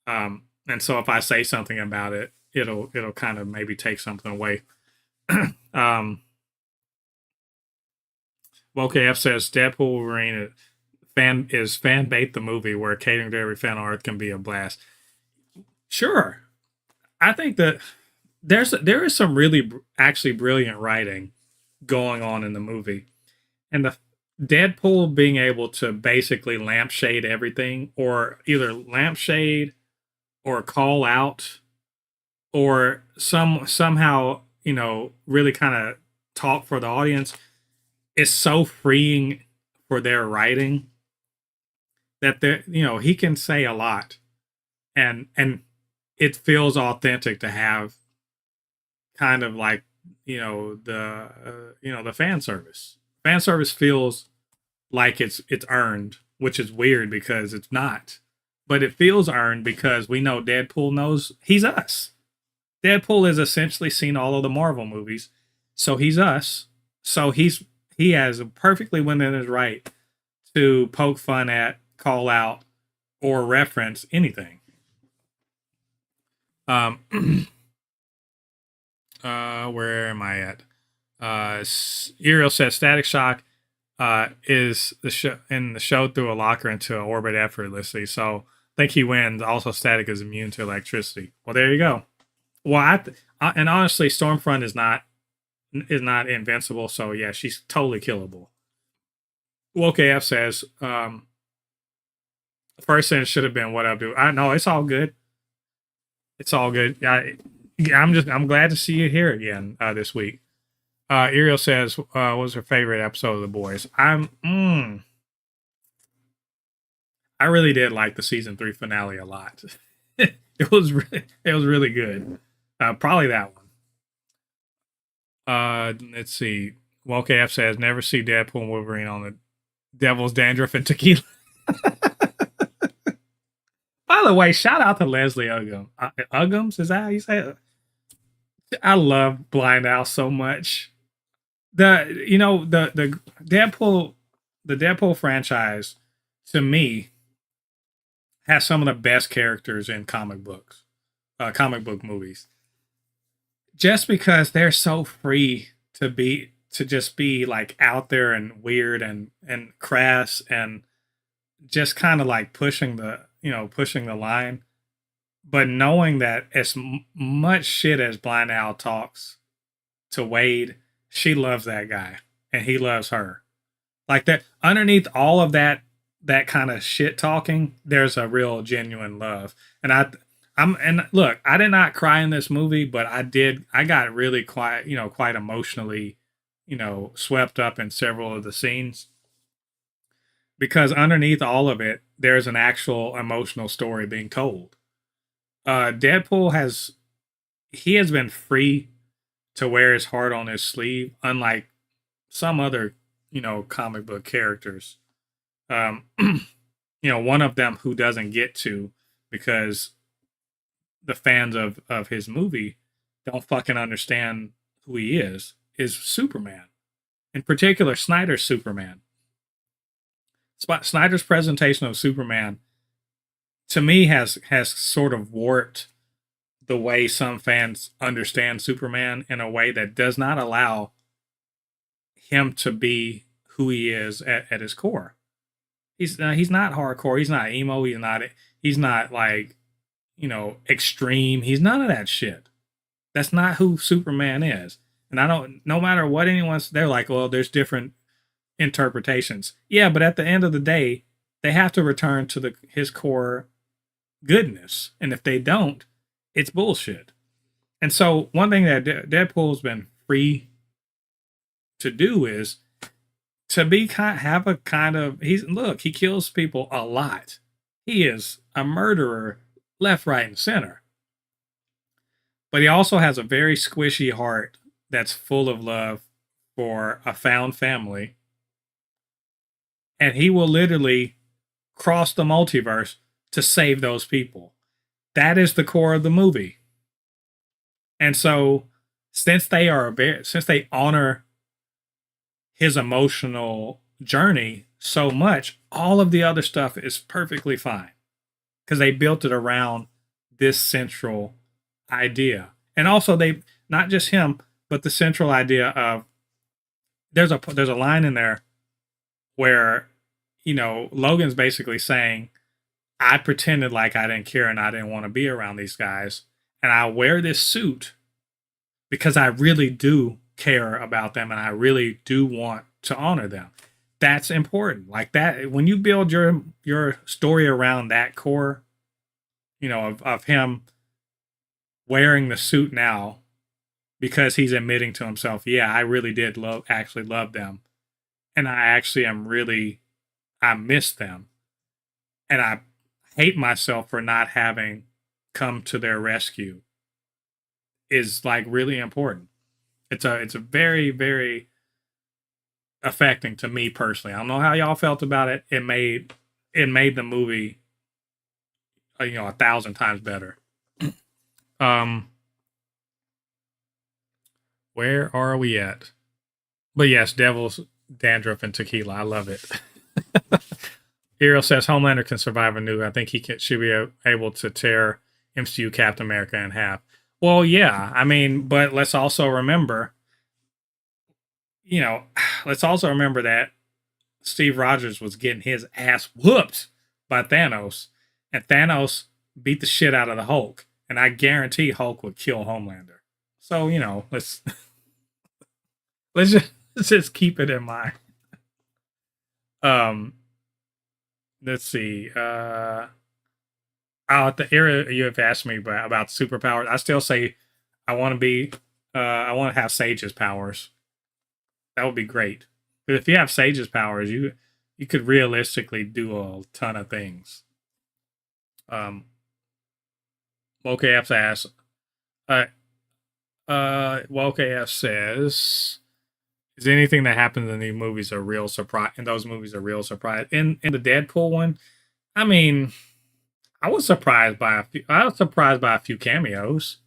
And so if I say something about it, it'll kind of maybe take something away. Well, KF says Deadpool Wolverine is fan bait the movie where catering to every fan on Earth can be a blast. Sure, I think that there is some really actually brilliant writing going on in the movie, and the Deadpool being able to basically lampshade everything, or either lampshade or call out, or somehow really kind of talk for the audience, is so freeing for their writing that he can say a lot, and it feels authentic to have kind of like the fan service. Fan service feels like it's earned, which is weird because it's not. But it feels earned because we know Deadpool knows he's us. Deadpool has essentially seen all of the Marvel movies, so he's us. So he has perfectly within his right to poke fun at, call out, or reference anything. Where am I at? Ariel says Static Shock is the show through a locker into an orbit effortlessly. So I think he wins. Also, Static is immune to electricity. Well, there you go. Well, and honestly, Stormfront is not invincible. So yeah, she's totally killable. Well, KF says first sentence should have been "What up, dude?" I know it's all good. It's all good. I'm glad to see you here again this week. Ariel says, what was her favorite episode of The Boys? I really did like the season 3 finale a lot. it was really good. Probably that one. Let's see. Well, KF says, never see Deadpool and Wolverine on the Devil's Dandruff and Tequila. By the way, shout out to Leslie Uggams. Uggams, is that how you say it? I love Blind Owl so much. The Deadpool franchise, to me, has some of the best characters in comic book movies. Just because they're so free to just be like out there and weird and crass and just kind of like pushing the line. But knowing that as much shit as Blind Owl talks to Wade, she loves that guy and he loves her. Like that, underneath all of that kind of shit talking, there's a real genuine love. And look, I did not cry in this movie, but I got really quite emotionally, swept up in several of the scenes. because underneath all of it, there's an actual emotional story being told. Deadpool has been free to wear his heart on his sleeve, unlike some other, comic book characters. You know, one of them who doesn't get to, because the fans of his movie don't fucking understand who he is Superman. In particular, Snyder's Superman. Snyder's presentation of Superman, to me, has sort of warped the way some fans understand Superman in a way that does not allow him to be who he is at his core. He's not hardcore. He's not emo. He's not like, extreme. He's none of that shit. That's not who Superman is. And I don't. No matter what anyone's, they're like, well, there's different interpretations. Yeah, but at the end of the day, they have to return to his core goodness. And if they don't, it's bullshit. And so one thing that Deadpool's been free to do is to have a kind of, he kills people a lot. He is a murderer left, right, and center. But he also has a very squishy heart that's full of love for a found family. And he will literally cross the multiverse to save those people. That is the core of the movie. And so, since they honor his emotional journey so much, all of the other stuff is perfectly fine, because they built it around this central idea. And also, they, not just him, but the central idea of, there's a line in there where, Logan's basically saying, I pretended like I didn't care and I didn't want to be around these guys, and I wear this suit because I really do care about them and I really do want to honor them. That's important. Like that, when you build your story around that core, of him wearing the suit now because he's admitting to himself, yeah, I really did actually love them, and I miss them, and I hate myself for not having come to their rescue, is like really important. It's a very, very affecting to me personally. I don't know how y'all felt about it. It made the movie 1,000 times better. Where are we at? But yes, Devil's Dandruff and Tequila. I love it. Ariel says Homelander can survive a nuke. I think should be able to tear MCU Captain America in half. Well, yeah. I mean, but let's also remember, that Steve Rogers was getting his ass whooped by Thanos, and Thanos beat the shit out of the Hulk, and I guarantee Hulk would kill Homelander. So, let's let's just keep it in mind. Let's see. The area you have asked me about superpowers, I still say I want to have Sage's powers. That would be great. But if you have Sage's powers, you could realistically do a ton of things. WokeF asks, WokeF says, is anything that happens in these movies a real surprise? In those movies, a real surprise. In the Deadpool one, I mean, I was surprised by a few cameos.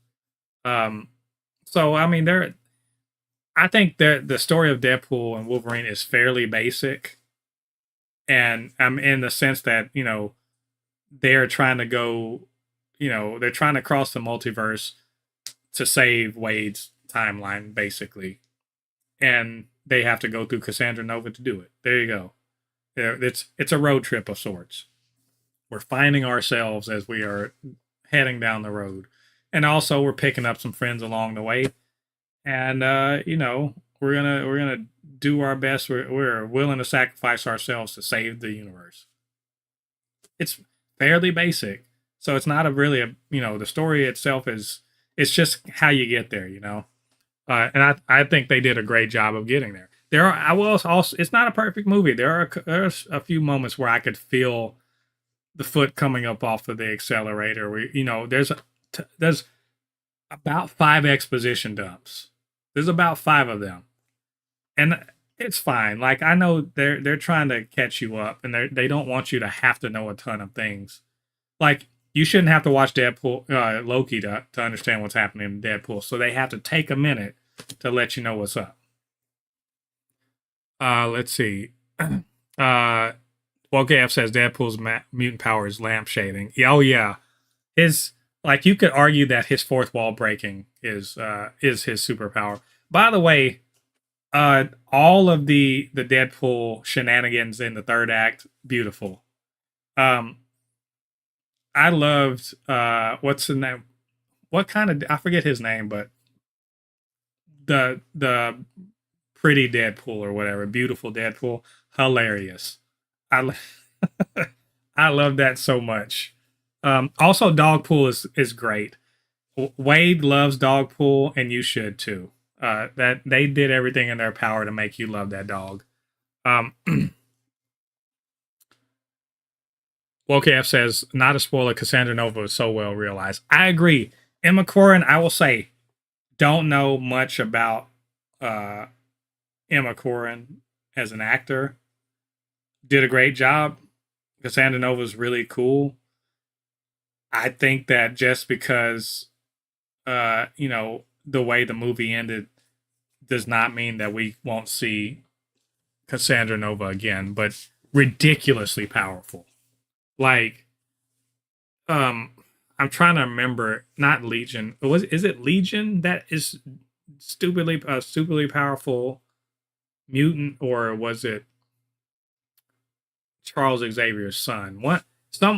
So I mean, I think the story of Deadpool and Wolverine is fairly basic, and in the sense that they're trying to go, they're trying to cross the multiverse to save Wade's timeline, basically. And they have to go through Cassandra Nova to do it. There you go. It's a road trip of sorts. We're finding ourselves as we are heading down the road, and also we're picking up some friends along the way. And we're gonna do our best. We're willing to sacrifice ourselves to save the universe. It's fairly basic, so it's not the story itself it's just how you get there. And I think they did a great job of getting there. there are, I will also, it's not a perfect movie. There's a few moments where I could feel the foot coming up off of the accelerator. Where, there's about 5 exposition dumps. There's about 5 of them, and it's fine. Like, I know they're trying to catch you up, and they don't want you to have to know a ton of things. Like, you shouldn't have to watch Deadpool, Loki to understand what's happening in Deadpool. So they have to take a minute to let you know what's up. Let's see. WolfGaf says Deadpool's mutant power is lampshading. Yeah, oh yeah, his, like, you could argue that his fourth wall breaking is his superpower. By the way, all of the Deadpool shenanigans in the third act, beautiful. I loved what's the name? What kind of, I forget his name, but the pretty Deadpool or whatever, beautiful Deadpool, hilarious. I I love that so much. Also, Dogpool is great. Wade loves Dogpool, and you should too. That they did everything in their power to make you love that dog. WoKF says, not a spoiler, Cassandra Nova is so well realized. I agree. Emma Corrin, I will say, don't know much about Emma Corrin as an actor. Did a great job. Cassandra Nova is really cool. I think that just because, the way the movie ended does not mean that we won't see Cassandra Nova again, but ridiculously powerful. Like, I'm trying to remember, not Legion. Is it Legion that is stupidly powerful mutant, or was it Charles Xavier's son? What,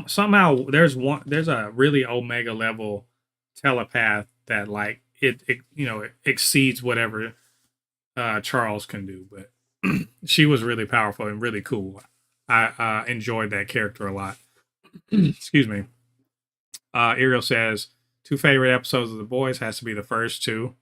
somehow there's a really omega level telepath that, like, it exceeds whatever Charles can do, but she was really powerful and really cool. I enjoyed that character a lot. Excuse me. Ariel says 2 favorite episodes of The Boys has to be the first 2.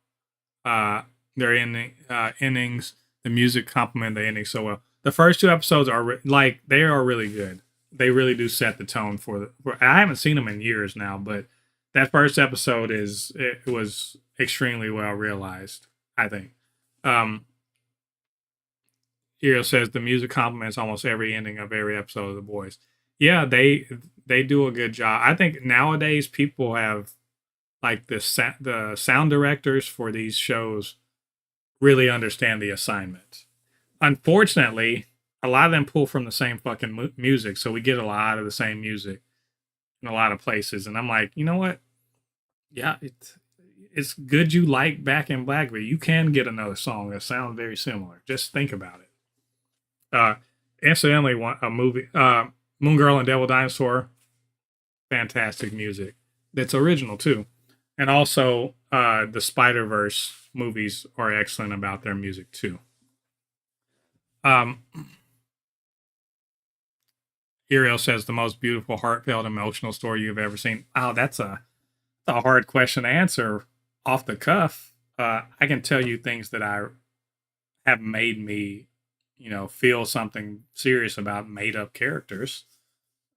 Their innings, the music complement the ending so well. The first 2 episodes are they are really good. They really do set the tone for I haven't seen them in years now, but that first episode it was extremely well realized, I think. Ariel says the music complements almost every ending of every episode of The Boys. Yeah, they do a good job. I think nowadays people have, like, the sound directors for these shows really understand the assignment. Unfortunately, a lot of them pull from the same fucking music, so we get a lot of the same music in a lot of places. And I'm like, you know what? Yeah, it's good you like Back in Black, but you can get another song that sounds very similar. Just think about it. Incidentally, a movie, Moon Girl and Devil Dinosaur, fantastic music. That's original too, and also the Spider-Verse movies are excellent about their music too. Ariel says the most beautiful, heartfelt, emotional story you've ever seen. Oh, that's a hard question to answer off the cuff. I can tell you things that I have made me, feel something serious about made up characters.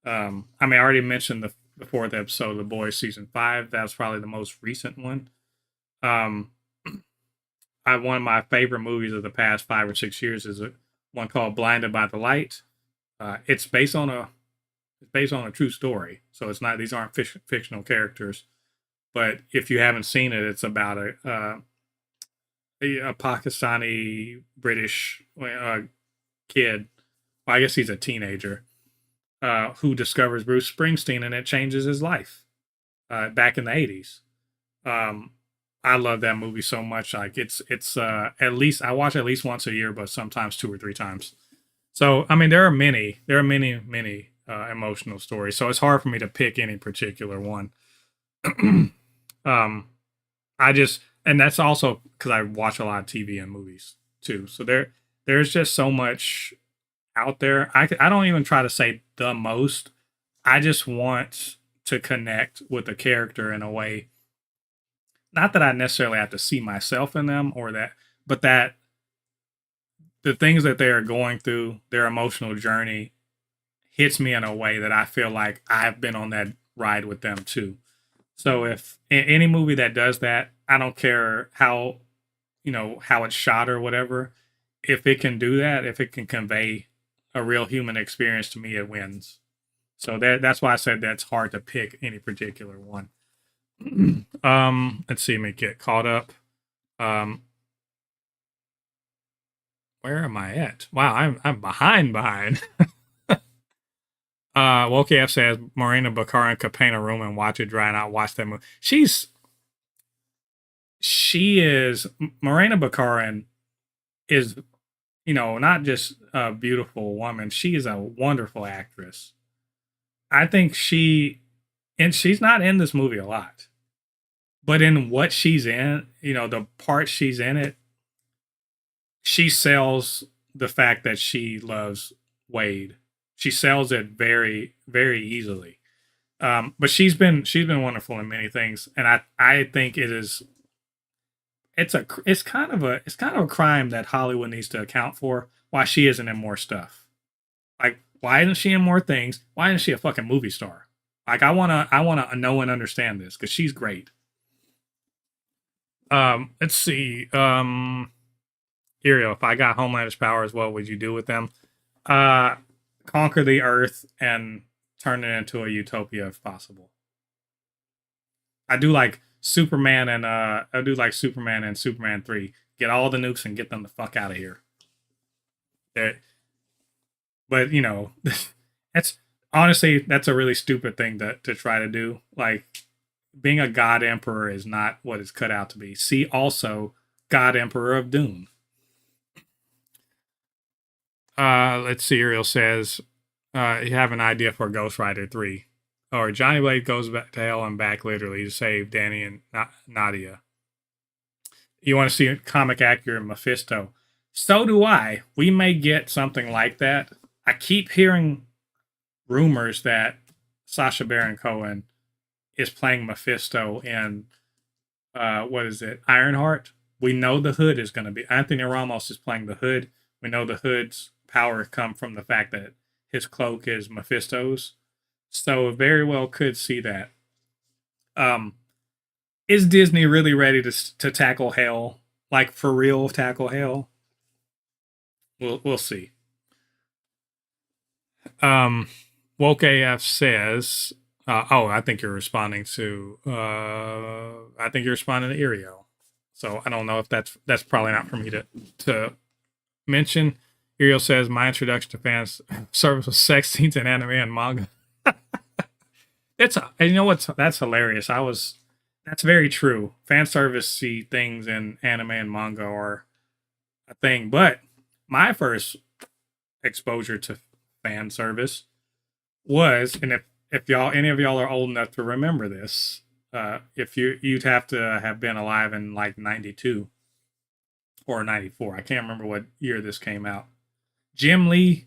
I already mentioned the 4th episode of The Boys season 5. That was probably the most recent one. One of my favorite movies of the past 5 or 6 years is one called Blinded by the Light. It's based on a true story, so it's not, these aren't fictional characters. But if you haven't seen it, it's about a Pakistani British kid. Well, I guess he's a teenager who discovers Bruce Springsteen, and it changes his life. Back in the 80s. I love that movie so much. Like, it's at least, I watch it at least once a year, but sometimes 2 or 3 times. So, there are many emotional stories. So it's hard for me to pick any particular one. And that's also because I watch a lot of TV and movies too. So there's just so much out there. I don't even try to say the most. I just want to connect with the character in a way. Not that I necessarily have to see myself in them, or that, but that the things that they are going through, their emotional journey, hits me in a way that I feel like I've been on that ride with them too. So if any movie that does that, I don't care how, how it's shot or whatever, if it can do that, if it can convey a real human experience to me, it wins. So that's why I said that's hard to pick any particular one. Let's see, me get caught up. Um, where am I at? Wow, I'm behind. WokeF says Morena Baccarin could paint a room and watch it dry and not watch that movie. She is Morena Baccarin is, not just a beautiful woman. She is a wonderful actress. I think and she's not in this movie a lot, but in what she's in, the part she's in it, she sells the fact that she loves Wade. She sells it very, very easily. But she's been wonderful in many things, and I think it's kind of a crime that Hollywood needs to account for why she isn't in more stuff. Like, why isn't she in more things? Why isn't she a fucking movie star? Like, I wanna know and understand this because she's great. Let's see. Ariel, if I got Homelander's powers, what would you do with them? Conquer the Earth and turn it into a utopia if possible. I do like Superman and Superman 3. Get all the nukes and get them the fuck out of here. But that's honestly that's a really stupid thing to try to do. Like, being a god emperor is not what it's cut out to be. See also God Emperor of Doom. Let's see. Ariel says, you have an idea for Ghost Rider 3. Or Johnny Blade goes back to hell and back literally to save Danny and Nadia. You want to see a comic accurate Mephisto? So do I. We may get something like that. I keep hearing rumors that Sacha Baron Cohen is playing Mephisto in, what is it, Ironheart? We know the Hood is going to be. Anthony Ramos is playing the Hood. We know the Hood's power come from the fact that his cloak is Mephisto's. So very well could see that. Is Disney really ready to tackle hell? Like, for real tackle hell? We'll see. Woke AF says, I think you're responding to Irio. So I don't know if that's probably not for me to mention. Irio says my introduction to fans service was sex scenes in anime and manga. That's hilarious. That's very true. Fan service things in anime and manga are a thing, but my first exposure to fan service was, and if any of y'all are old enough to remember this, if you'd have to have been alive in like 92 or 94. I can't remember what year this came out. Jim Lee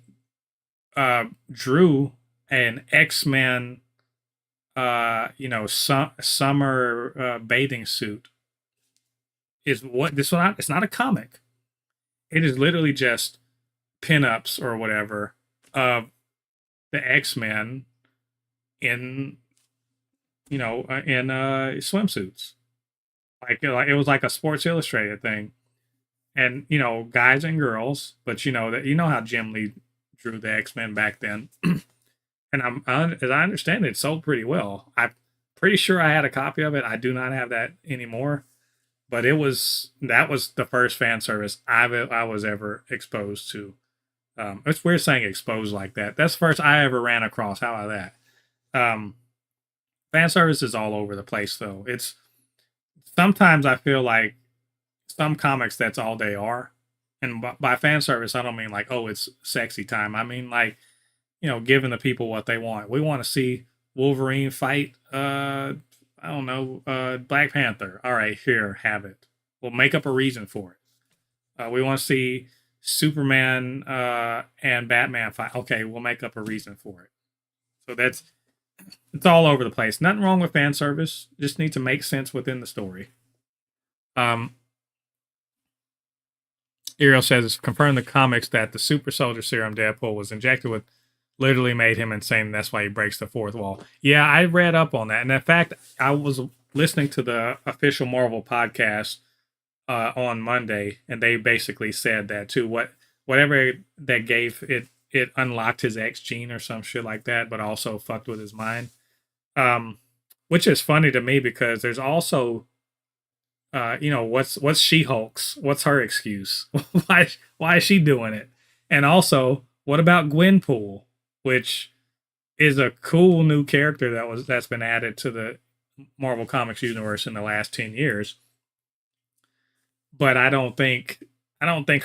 drew an X-Men summer bathing suit. It's not a comic. It is literally just pinups or whatever of the X-Men in swimsuits. Like it was like a Sports Illustrated thing. And guys and girls, but how Jim Lee drew the X-Men back then. And as I understand it, sold pretty well. I'm pretty sure I had a copy of it. I do not have that anymore. But that was the first fan service I was ever exposed to. It's weird saying exposed like that. That's the first I ever ran across. How about that? Fan service is all over the place, though. It's sometimes I feel like some comics that's all they are. And by fan service, I don't mean like, oh, it's sexy time. I mean like, giving the people what they want. We want to see Wolverine fight, I don't know, Black Panther. All right, here, have it. We'll make up a reason for it. We want to see Superman and Batman fight. Okay, we'll make up a reason for it. So it's all over the place. Nothing wrong with fan service. Just need to make sense within the story. Ariel says it's confirmed in the comics that the super soldier serum Deadpool was injected with literally made him insane. That's why he breaks the fourth wall. Yeah, I read up on that. And in fact, I was listening to the official Marvel podcast on Monday, and they basically said that too. Whatever that gave it unlocked his X gene or some shit like that, but also fucked with his mind. Which is funny to me because there's also what's She-Hulk's? What's her excuse? why is she doing it? And also, what about Gwenpool, which is a cool new character that's been added to the Marvel Comics universe in the last 10 years. But I don't think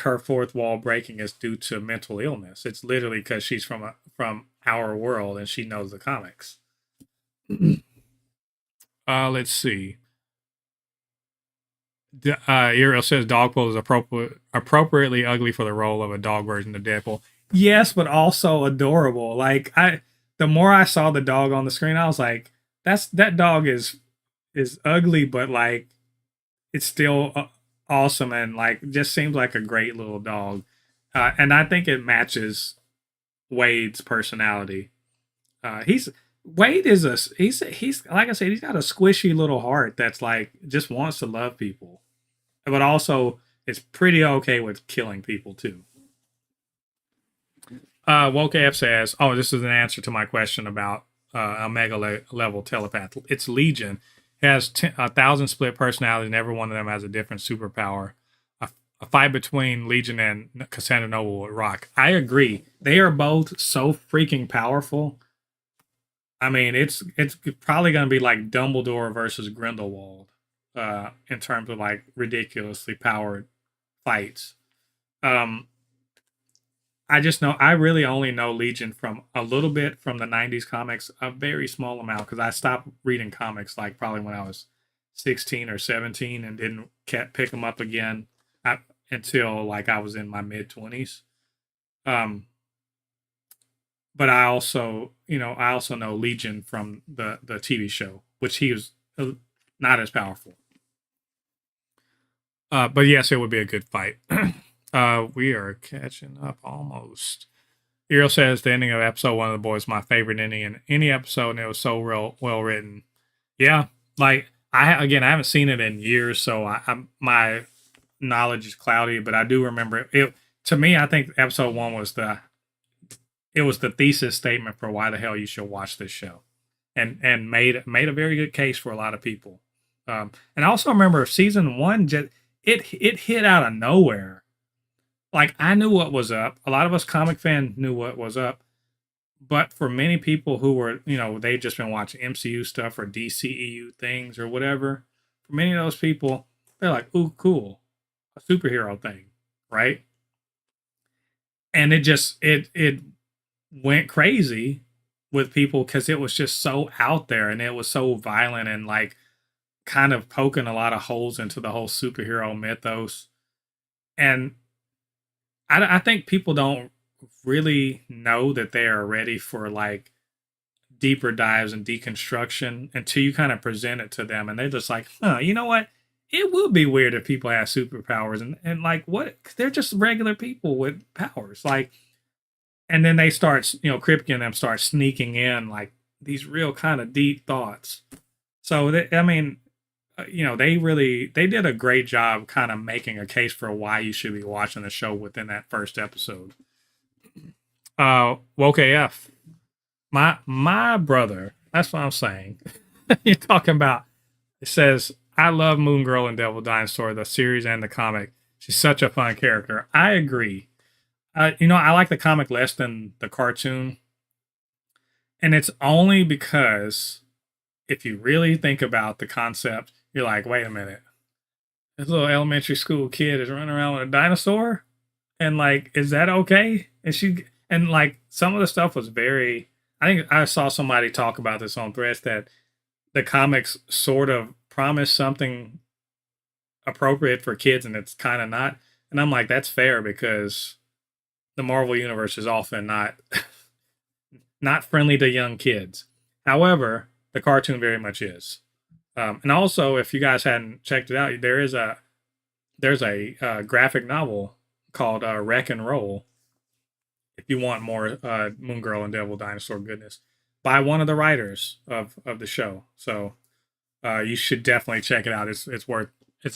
her fourth wall breaking is due to mental illness. It's literally because she's from our world and she knows the comics. Let's see. Ariel says Dogpool is appropriately ugly for the role of a dog version of Deadpool. Yes, but also adorable. Like the more I saw the dog on the screen, I was like, that dog is ugly, but like it's still awesome and like just seems like a great little dog. And I think it matches Wade's personality. Wade is he's like I said, he's got a squishy little heart that's like just wants to love people, but also is pretty okay with killing people too. Woke AF says, "Oh, this is an answer to my question about a mega level telepath. It's Legion. It has 1,000 split personalities, and every one of them has a different superpower. A fight between Legion and Cassandra Noble would rock." I agree. They are both so freaking powerful. I mean, it's probably going to be like Dumbledore versus Grindelwald in terms of like ridiculously powered fights. I just know I really only know Legion from a little bit from the 90s comics, a very small amount because I stopped reading comics like probably when I was 16 or 17 and didn't pick them up again until like I was in my mid 20s. But I also know Legion from the TV show, which he was not as powerful. But yes, it would be a good fight. We are catching up almost. Ariel says the ending of episode 1 of The Boys is my favorite ending in any episode, and it was so well written. Yeah, like I haven't seen it in years, so my knowledge is cloudy, but I do remember it. To me, I think episode 1 was the thesis statement for why the hell you should watch this show, and made a very good case for a lot of people. And I also remember season 1 it hit out of nowhere. Like I knew what was up. A lot of us comic fans knew what was up, but for many people who were they've just been watching MCU stuff or DCEU things or whatever, for many of those people, they're like, "Ooh, cool, a superhero thing," right? And it went crazy with people because it was just so out there and it was so violent and like kind of poking a lot of holes into the whole superhero mythos. And I think people don't really know that they are ready for like deeper dives and deconstruction until you kind of present it to them and they're just like, you know what? It would be weird if people had superpowers and like what? They're just regular people with powers. Like, and then they start, Kripke and them start sneaking in like these real kind of deep thoughts. So, they did a great job kind of making a case for why you should be watching the show within that first episode. Woke AF. My brother, that's what I'm saying. You're talking about, it says, I love Moon Girl and Devil Dinosaur, the series and the comic. She's such a fun character. I agree. I like the comic less than the cartoon. And it's only because if you really think about the concept, you're like, wait a minute. This little elementary school kid is running around with a dinosaur? And like, is that okay? And like some of the stuff was very, I think I saw somebody talk about this on Threads that the comics sort of promise something appropriate for kids and it's kind of not. And I'm like, that's fair because the Marvel universe is often not friendly to young kids. However, the cartoon very much is. And also, if you guys hadn't checked it out, there's a graphic novel called Wreck and Roll. If you want more Moon Girl and Devil Dinosaur goodness, by one of the writers of the show. So you should definitely check it out. It's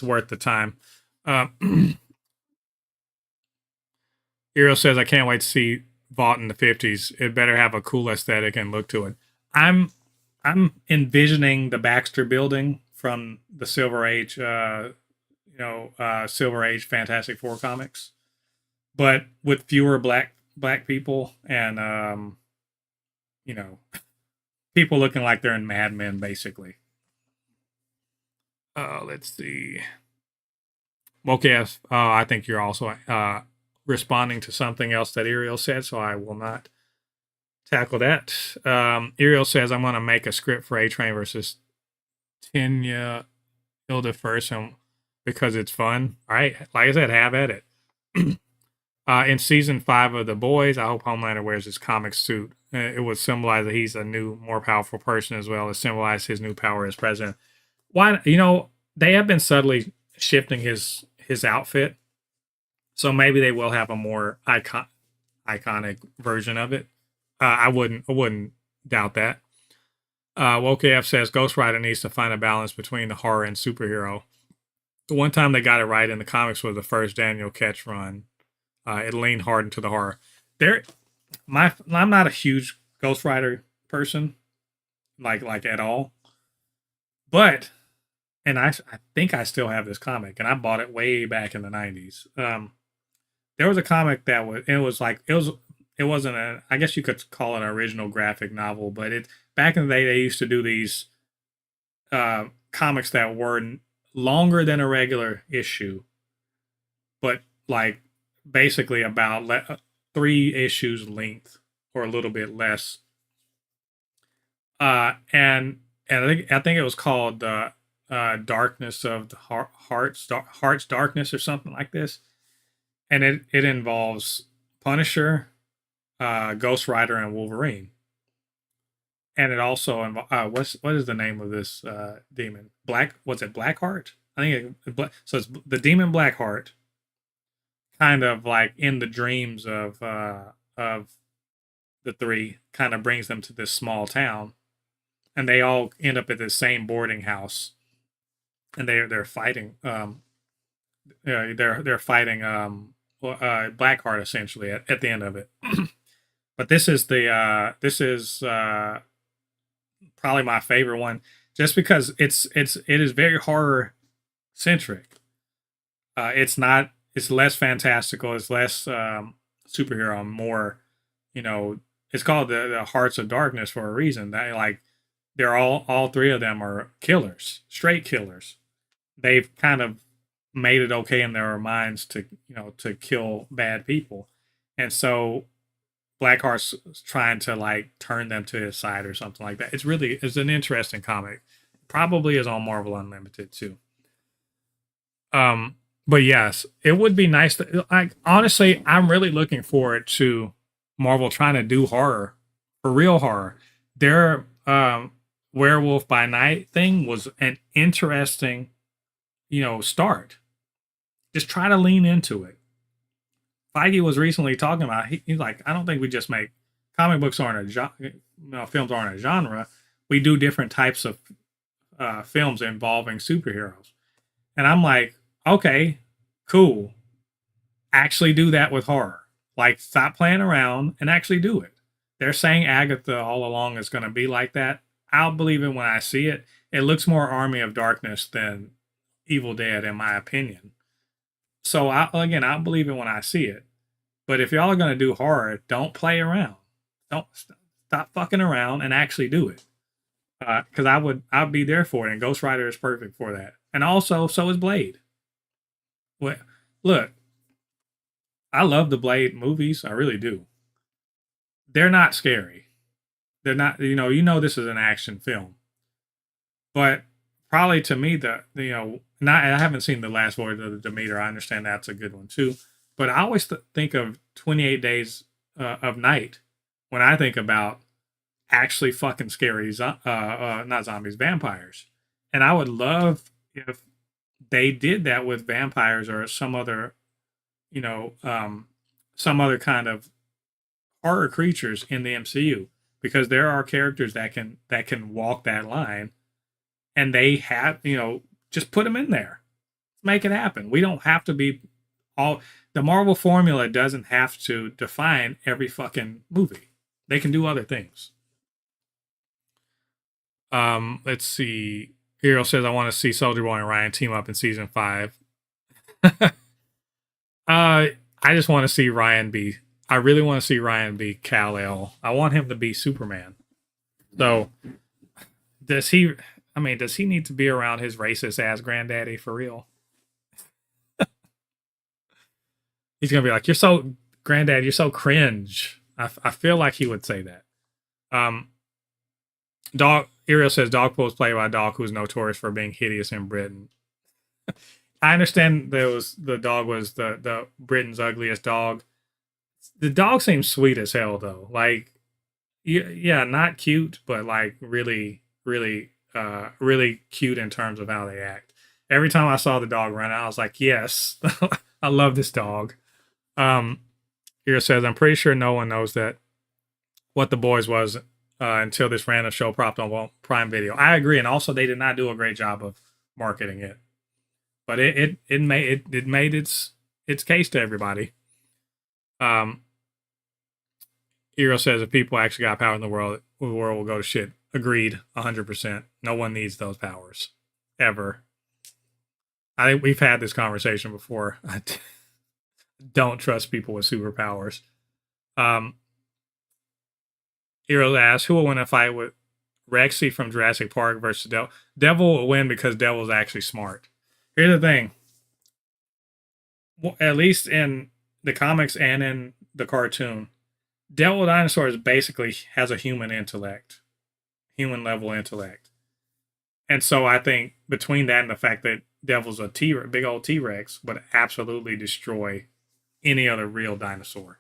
worth the time. Uh, Ariel says, "I can't wait to see Vault in the '50s. It better have a cool aesthetic and look to it." I'm I'm envisioning the Baxter Building from the Silver Age, Silver Age Fantastic Four comics, but with fewer black people and you know, people looking like they're in Mad Men, basically. Let's see. Okay, I think you're also responding to something else that Ariel said, so I will not tackle that. Ariel says, I'm going to make a script for A Train versus Tenya Hilda first, and because it's fun. All right, like I said, have at it. In season 5 of The Boys, I hope Homelander wears his comic suit. It would symbolize that he's a new, more powerful person, as well as symbolize his new power as president. Why? They have been subtly shifting his outfit, so maybe they will have a more iconic version of it. I wouldn't doubt that. WokeF says Ghost Rider needs to find a balance between the horror and superhero. The one time they got it right in the comics was the first Daniel Ketch run. It leaned hard into the horror. I'm not a huge Ghost Rider person, like at all. But I think I still have this comic, and I bought it way back in the '90s. There was a comic that it wasn't I guess you could call it an original graphic novel, but back in the day they used to do these comics that were longer than a regular issue, but like basically about 3 issues length or a little bit less. And I think it was called Darkness of the Heart's Darkness or something like this, and it involves Punisher, Ghost Rider, and Wolverine. And it also what is the name of this demon? Was it Blackheart? I think so. It's the demon Blackheart, kind of like in the dreams of the 3, kind of brings them to this small town, and they all end up at the same boarding house, and they're fighting. They're fighting Blackheart essentially at the end of it. But this is probably my favorite one, just because it is very horror centric. It's less fantastical, it's less superhero, more, it's called the Hearts of Darkness for a reason. They're all 3 of them are killers, straight killers. They've kind of made it okay in their minds to kill bad people, and so Blackheart's trying to turn them to his side or something like that. It's an interesting comic. Probably is on Marvel Unlimited too. But yes, it would be nice to honestly, I'm really looking forward to Marvel trying to do horror, for real horror. Their Werewolf by Night thing was an interesting, start. Just try to lean into it. Feige was recently talking about, he's like, I don't think we just make comic books aren't a genre, films aren't a genre. We do different types of films involving superheroes. And I'm like, okay, cool. Actually do that with horror. Stop playing around and actually do it. They're saying Agatha all along is going to be like that. I'll believe it when I see it. It looks more Army of Darkness than Evil Dead, in my opinion. So I'll believe it when I see it. But if y'all are going to do horror, don't play around. Don't stop fucking around and actually do it. Because I'd be there for it, and Ghost Rider is perfect for that. And also, so is Blade. Well, look, I love the Blade movies. I really do. They're not scary. They're not. This is an action film. But probably to me, I haven't seen The Last Voyage of the Demeter. I understand that's a good one too. But I always think of 28 Days of Night when I think about actually fucking scary, not zombies, vampires. And I would love if they did that with vampires or some other you know, some other kind of horror creatures in the MCU, because there are characters that can walk that line, and they have, just put them in there, make it happen. We don't have to be all, the Marvel formula doesn't have to define every fucking movie. They can do other things. Let's see. Hero says, I want to see Soldier Boy and Ryan team up in season 5. I just want to see Ryan be. I really want to see Ryan be Kal-El. I want him to be Superman. So, does he? I mean, does he need to be around his racist ass granddaddy for real? He's gonna be like, "You're so granddad. You're so cringe." I feel like he would say that. Dog Ariel says Dogpool was played by a dog who was notorious for being hideous in Britain. I understand the dog was the Britain's ugliest dog. The dog seems sweet as hell though. Like, yeah, not cute, but like really, really, really cute in terms of how they act. Every time I saw the dog run, I was like, yes, I love this dog. Here says, I'm pretty sure no one knows that what The Boys was until this random show propped on Prime Video. I agree, and also they did not do a great job of marketing it, but it made its case to everybody. Hero says, if people actually got power in the world will go to shit. Agreed, 100%. No one needs those powers ever. I think we've had this conversation before. I don't trust people with superpowers. Hero asks, who will win a fight with Rexy from Jurassic Park versus Devil? Devil will win because Devil's actually smart. Here's the thing. Well, at least in the comics and in the cartoon, Devil Dinosaurs basically has a human intellect, human level intellect. And so I think between that and the fact that Devil's a big old T-Rex would absolutely destroy any other real dinosaur.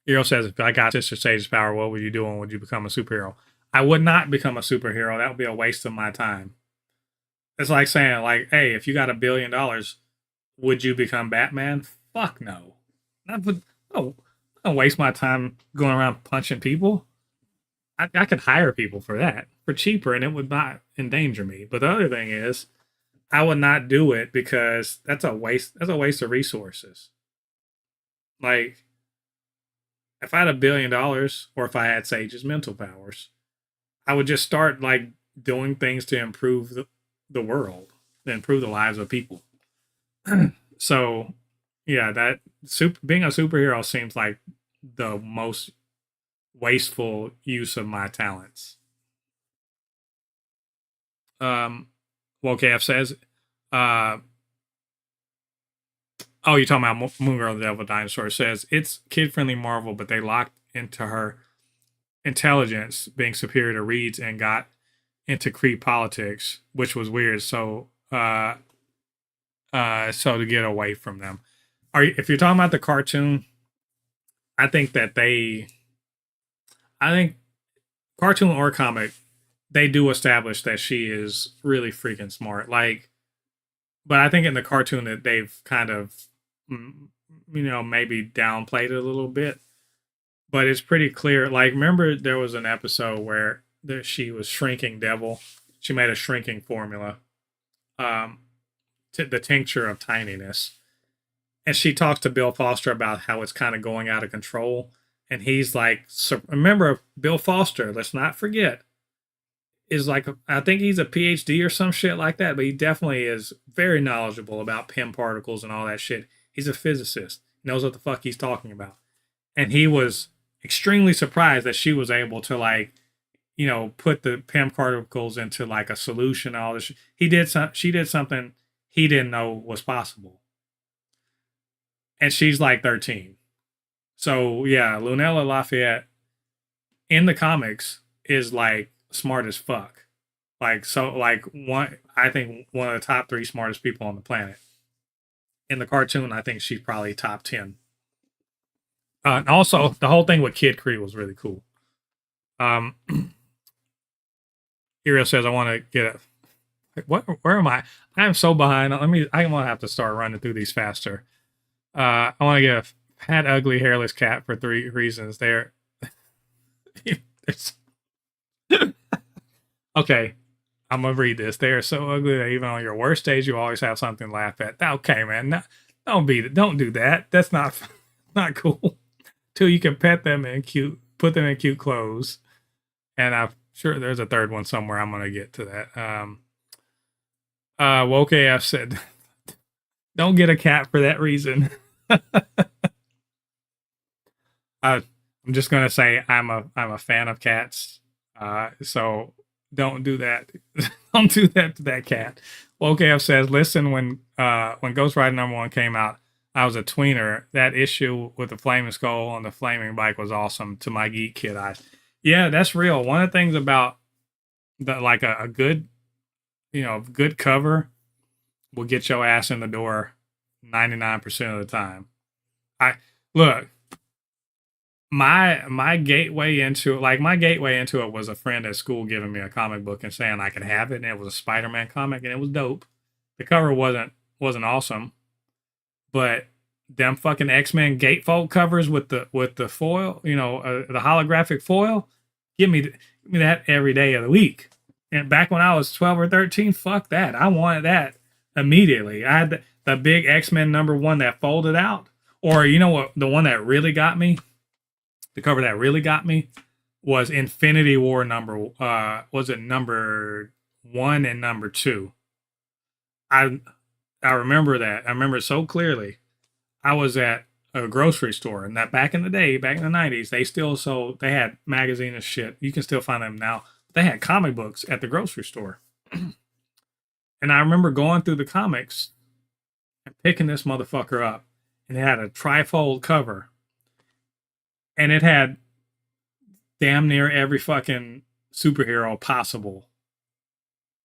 Hero says, if I got Sister Sage's power, what would you do and would you become a superhero? I would not become a superhero. That would be a waste of my time. It's like saying, like, hey, if you got $1 billion, would you become Batman? Fuck no. I don't waste my time going around punching people. I could hire people for that for cheaper and it would not endanger me. But the other thing is, I would not do it because that's a waste of resources. Like, if I had $1 billion or if I had Sage's mental powers, I would just start like doing things to improve the world, to improve the lives of people. So, yeah, being a superhero seems like the most wasteful use of my talents. Well, KF says, oh, you're talking about Moon Girl, the Devil Dinosaur, says it's kid-friendly Marvel, but they locked into her intelligence being superior to Reed's and got into Creed politics, which was weird. So, so to get away from them. If you're talking about the cartoon, I think cartoon or comic, they do establish that she is really freaking smart. Like, but I think in the cartoon that they've kind of, maybe downplayed it a little bit. But it's pretty clear. Like, remember there was an episode where she was shrinking Devil. She made a shrinking formula, the tincture of tininess. And she talks to Bill Foster about how it's kind of going out of control. And he's like, remember, Bill Foster, let's not forget, is like, I think he's a PhD or some shit like that, but he definitely is very knowledgeable about PEM particles and all that shit. He's a physicist, knows what the fuck he's talking about. And he was extremely surprised that she was able to, like, put the PEM particles into like a solution, all this. She did something he didn't know was possible. And she's like 13. So yeah, Lunella Lafayette in the comics is like smart as fuck. I think one of the top 3 smartest people on the planet. In the cartoon, I think she's probably top 10. And also, the whole thing with Kid Creed was really cool. Hero says, I want to get Where am I? I'm so behind. I'm gonna have to start running through these faster. I want to give fat, ugly, hairless cat for 3 reasons. They're okay. I'm gonna read this. They are so ugly that even on your worst days, you always have something to laugh at. Okay, man. No, don't do that. That's not not cool. Two, you can pet them and put them in cute clothes. And I'm sure there's a third one somewhere. I'm gonna get to that. Woke AF said, "Don't get a cat for that reason." I'm just gonna say I'm a fan of cats. So don't do that. Don't do that to that cat. Woke AF says, "Listen, when Ghost Rider #1 came out, I was a tweener. That issue with the flaming skull on the flaming bike was awesome to my geek kid eyes." Yeah, that's real. One of the things about like a good, good cover will get your ass in the door 99% of the time. I look, my gateway into it was a friend at school giving me a comic book and saying I could have it, and it was a Spider-Man comic, and it was dope. The cover wasn't awesome, but them fucking X-Men gatefold covers with the foil, the holographic foil, give me that every day of the week. And back when I was 12 or 13, fuck that. I wanted that immediately. I had the big X-Men #1 that folded out. Or you know what, the one that really got me, the cover that really got me was Infinity War #1 and #2. I remember that. I remember it so clearly. I was at a grocery store, and that back in the day, back in the 90s, they had magazines and shit. You can still find them now. They had comic books at the grocery store. And I remember going through the comics and picking this motherfucker up. And it had a trifold cover. And it had damn near every fucking superhero possible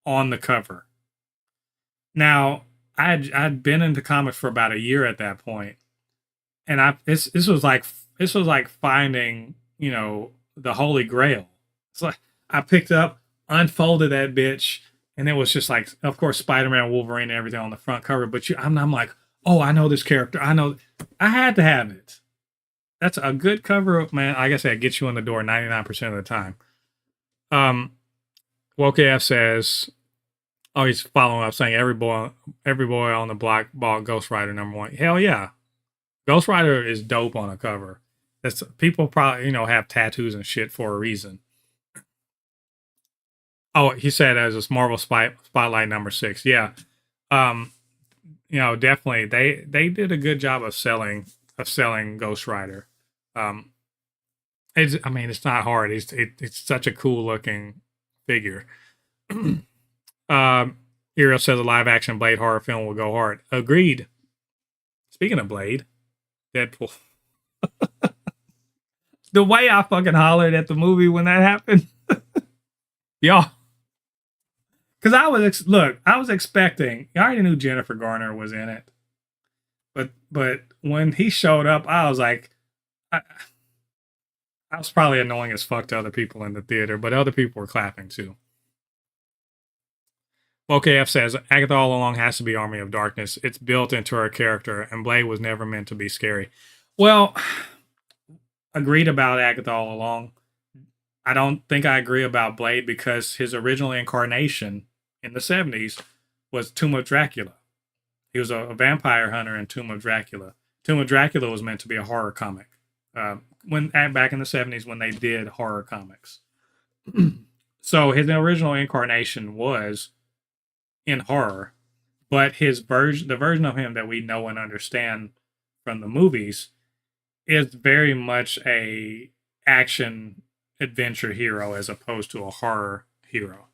on the cover. Now, I'd been into comics for about a year at that point. And this was like finding, the Holy Grail. It's like I picked up, unfolded that bitch, and it was just like, of course, Spider-Man, Wolverine, and everything on the front cover. But I'm like, oh, I know this character. I had to have it. That's a good cover, man. Like I said, gets you in the door 99% of the time. Woke AF says, oh, he's following up saying every boy on the block bought Ghost Rider #1. Hell yeah. Ghost Rider is dope on a cover. That's people probably, have tattoos and shit for a reason. Oh, he said as a Marvel Spotlight #6. Yeah. Definitely they did a good job of selling Ghost Rider. It's not hard. It's such a cool looking figure. Hero says a live action Blade horror film will go hard. Agreed. Speaking of Blade, Deadpool. The way I fucking hollered at the movie when that happened. Y'all. Because I was expecting, I already knew Jennifer Garner was in it. But when he showed up, I was like, I was probably annoying as fuck to other people in the theater, but other people were clapping too. OKF says, Agatha all along has to be Army of Darkness. It's built into her character, and Blade was never meant to be scary. Well, agreed about Agatha all along. I don't think I agree about Blade because his original incarnation in the 70s was Tomb of Dracula. He was a vampire hunter in Tomb of Dracula. Tomb of Dracula was meant to be a horror comic. Back in the 70s when they did horror comics. So his original incarnation was in horror, but the version of him that we know and understand from the movies is very much a action adventure hero as opposed to a horror hero.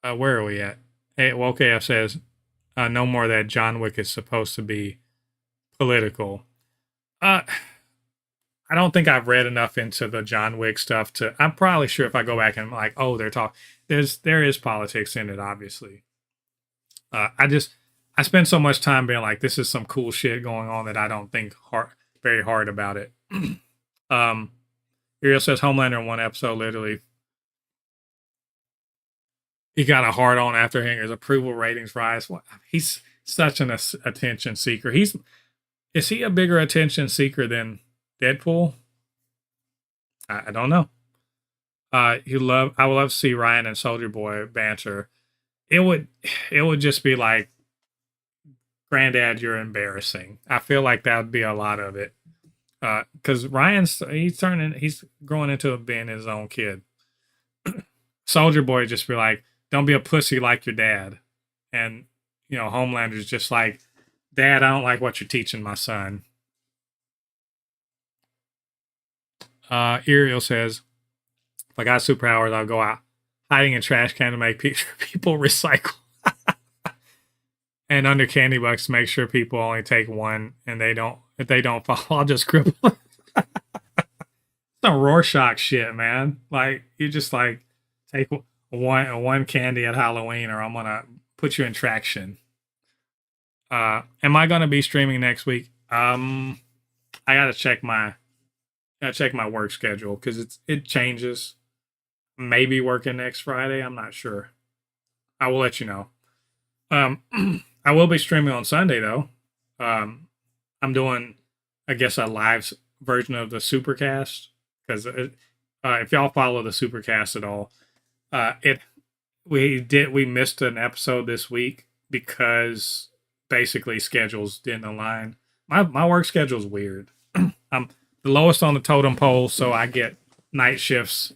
Where are we at? Hey, well, KF says, no more that John Wick is supposed to be political. I don't think I've read enough into the John Wick stuff I'm probably sure if I go back and like, oh, there is politics in it, obviously. I spend so much time being like, this is some cool shit going on that I don't think very hard about it. Ariel says Homelander in one episode literally he got a hard on after hearing his approval ratings rise. He's such an attention seeker. Is he a bigger attention seeker than Deadpool? I don't know. I would love to see Ryan and Soldier Boy banter. It would just be like, Granddad, you're embarrassing. I feel like that would be a lot of it. Because he's growing into being his own kid. Soldier Boy just be like, don't be a pussy like your dad. And, Homelander's just like, Dad, I don't like what you're teaching my son. Ariel says, if I got superpowers, I'll go out hiding in trash can to make people recycle. And under candy bucks, make sure people only take one, and if they don't follow, I'll just cripple them. Some Rorschach shit, man. Like, you just like take one candy at Halloween, or I'm gonna put you in traction. Am I gonna be streaming next week? I gotta check my work schedule because it changes. Maybe working next Friday. I'm not sure. I will let you know. I will be streaming on Sunday though. I'm doing, I guess, a live version of the Supercast because if y'all follow the Supercast at all, we missed an episode this week because basically schedules didn't align. My work schedule is weird. I'm the lowest on the totem pole, so I get night shifts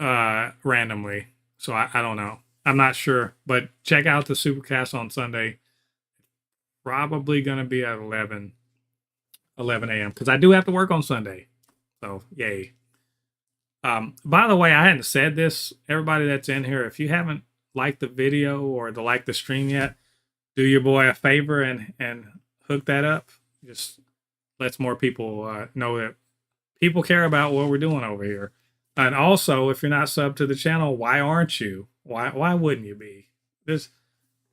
randomly. So I don't know. I'm not sure, but check out the Supercast on Sunday. Probably going to be at 11 a.m. because I do have to work on Sunday. So, yay. By the way, I hadn't said this. Everybody that's in here, if you haven't liked the video or liked the stream yet, do your boy a favor and hook that up. Just lets more people know that people care about what we're doing over here. And also, if you're not subbed to the channel, why aren't you? Why wouldn't you be?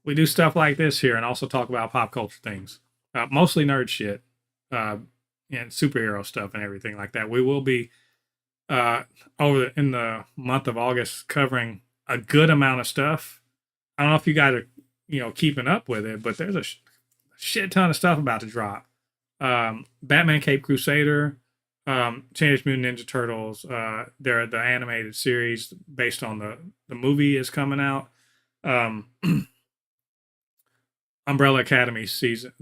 We do stuff like this here and also talk about pop culture things. Mostly nerd shit. And superhero stuff and everything like that. We will be in the month of August covering a good amount of stuff. I don't know if you guys are keeping up with it, but there's a shit ton of stuff about to drop. Batman Cape Crusader, Teenage Mutant Ninja Turtles, the animated series based on the movie is coming out. Umbrella Academy season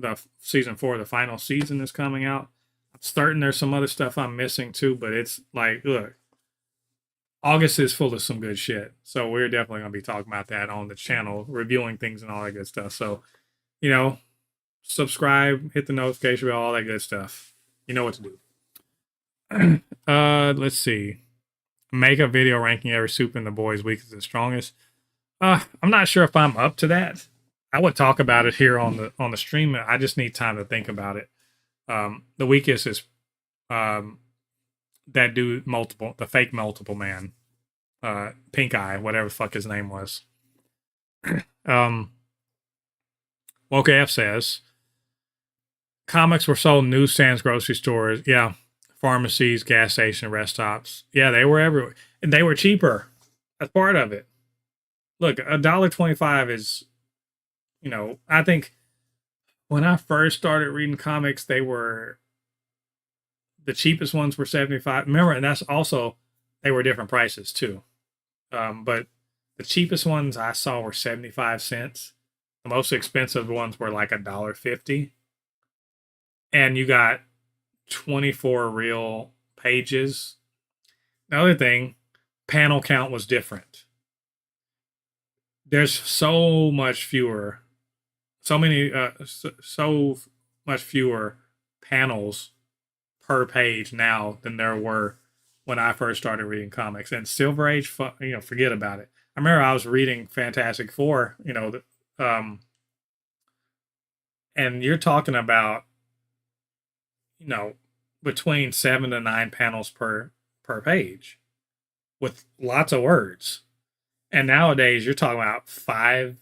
4, the final season is coming out. I'm certain there's some other stuff I'm missing too, but it's like, look, August is full of some good shit. So we're definitely going to be talking about that on the channel, reviewing things and all that good stuff. So, subscribe, hit the notification bell, all that good stuff. You know what to do. Let's see. Make a video ranking every super in the boys' weakest and strongest. I'm not sure if I'm up to that. I would talk about it here on the stream. I just need time to think about it. The weakest is that dude the fake multiple man, Pink Eye, whatever the fuck his name was. Woke AF says comics were sold in newsstands, grocery stores, pharmacies, gas station, rest stops. Yeah, they were everywhere, and they were cheaper. That's part of it. Look, $1.25 is, I think when I first started reading comics, the cheapest ones were 75. Remember, and that's also, they were different prices too. But the cheapest ones I saw were 75 cents. The most expensive ones were like $1.50. And you got 24 real pages. The other thing, panel count was different. There's so much fewer panels per page now than there were when I first started reading comics. And Silver Age, forget about it. I remember I was reading Fantastic Four, and you're talking about, between 7 to 9 panels per page with lots of words. And nowadays you're talking about 5,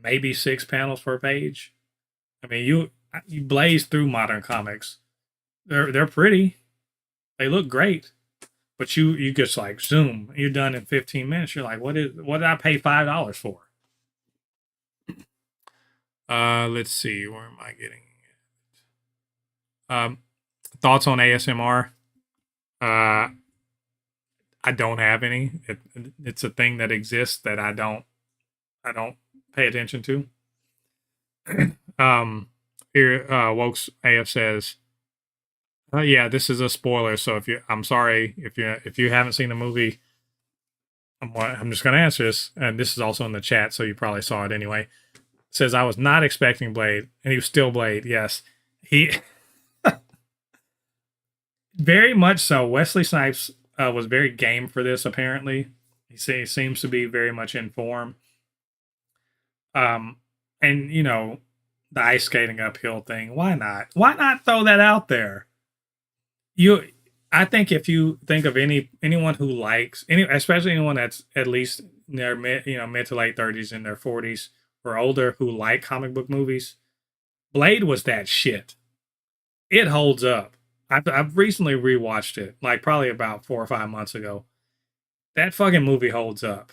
maybe 6 panels per page. I mean, you blaze through modern comics. They're pretty. They look great. but you just like zoom, you're done in 15 minutes. You're like, what did I pay $5 for? Let's see, where am I getting it? Thoughts on ASMR? Uh, I don't have any. It's a thing that exists that I don't pay attention to. Here, Wokes AF says, yeah, this is a spoiler. So I'm sorry if you haven't seen the movie. I'm just going to answer this, and this is also in the chat, so you probably saw it anyway. It says I was not expecting Blade, and he was still Blade. Yes, he very much so. Wesley Snipes was very game for this. Apparently, he seems to be very much in form. And the ice skating uphill thing. Why not? Why not throw that out there? I think if you think of anyone who likes especially anyone that's at least in their mid to late 30s, in their 40s or older, who like comic book movies, Blade was that shit. It holds up. I've recently rewatched it, like probably about 4 or 5 months ago. That fucking movie holds up.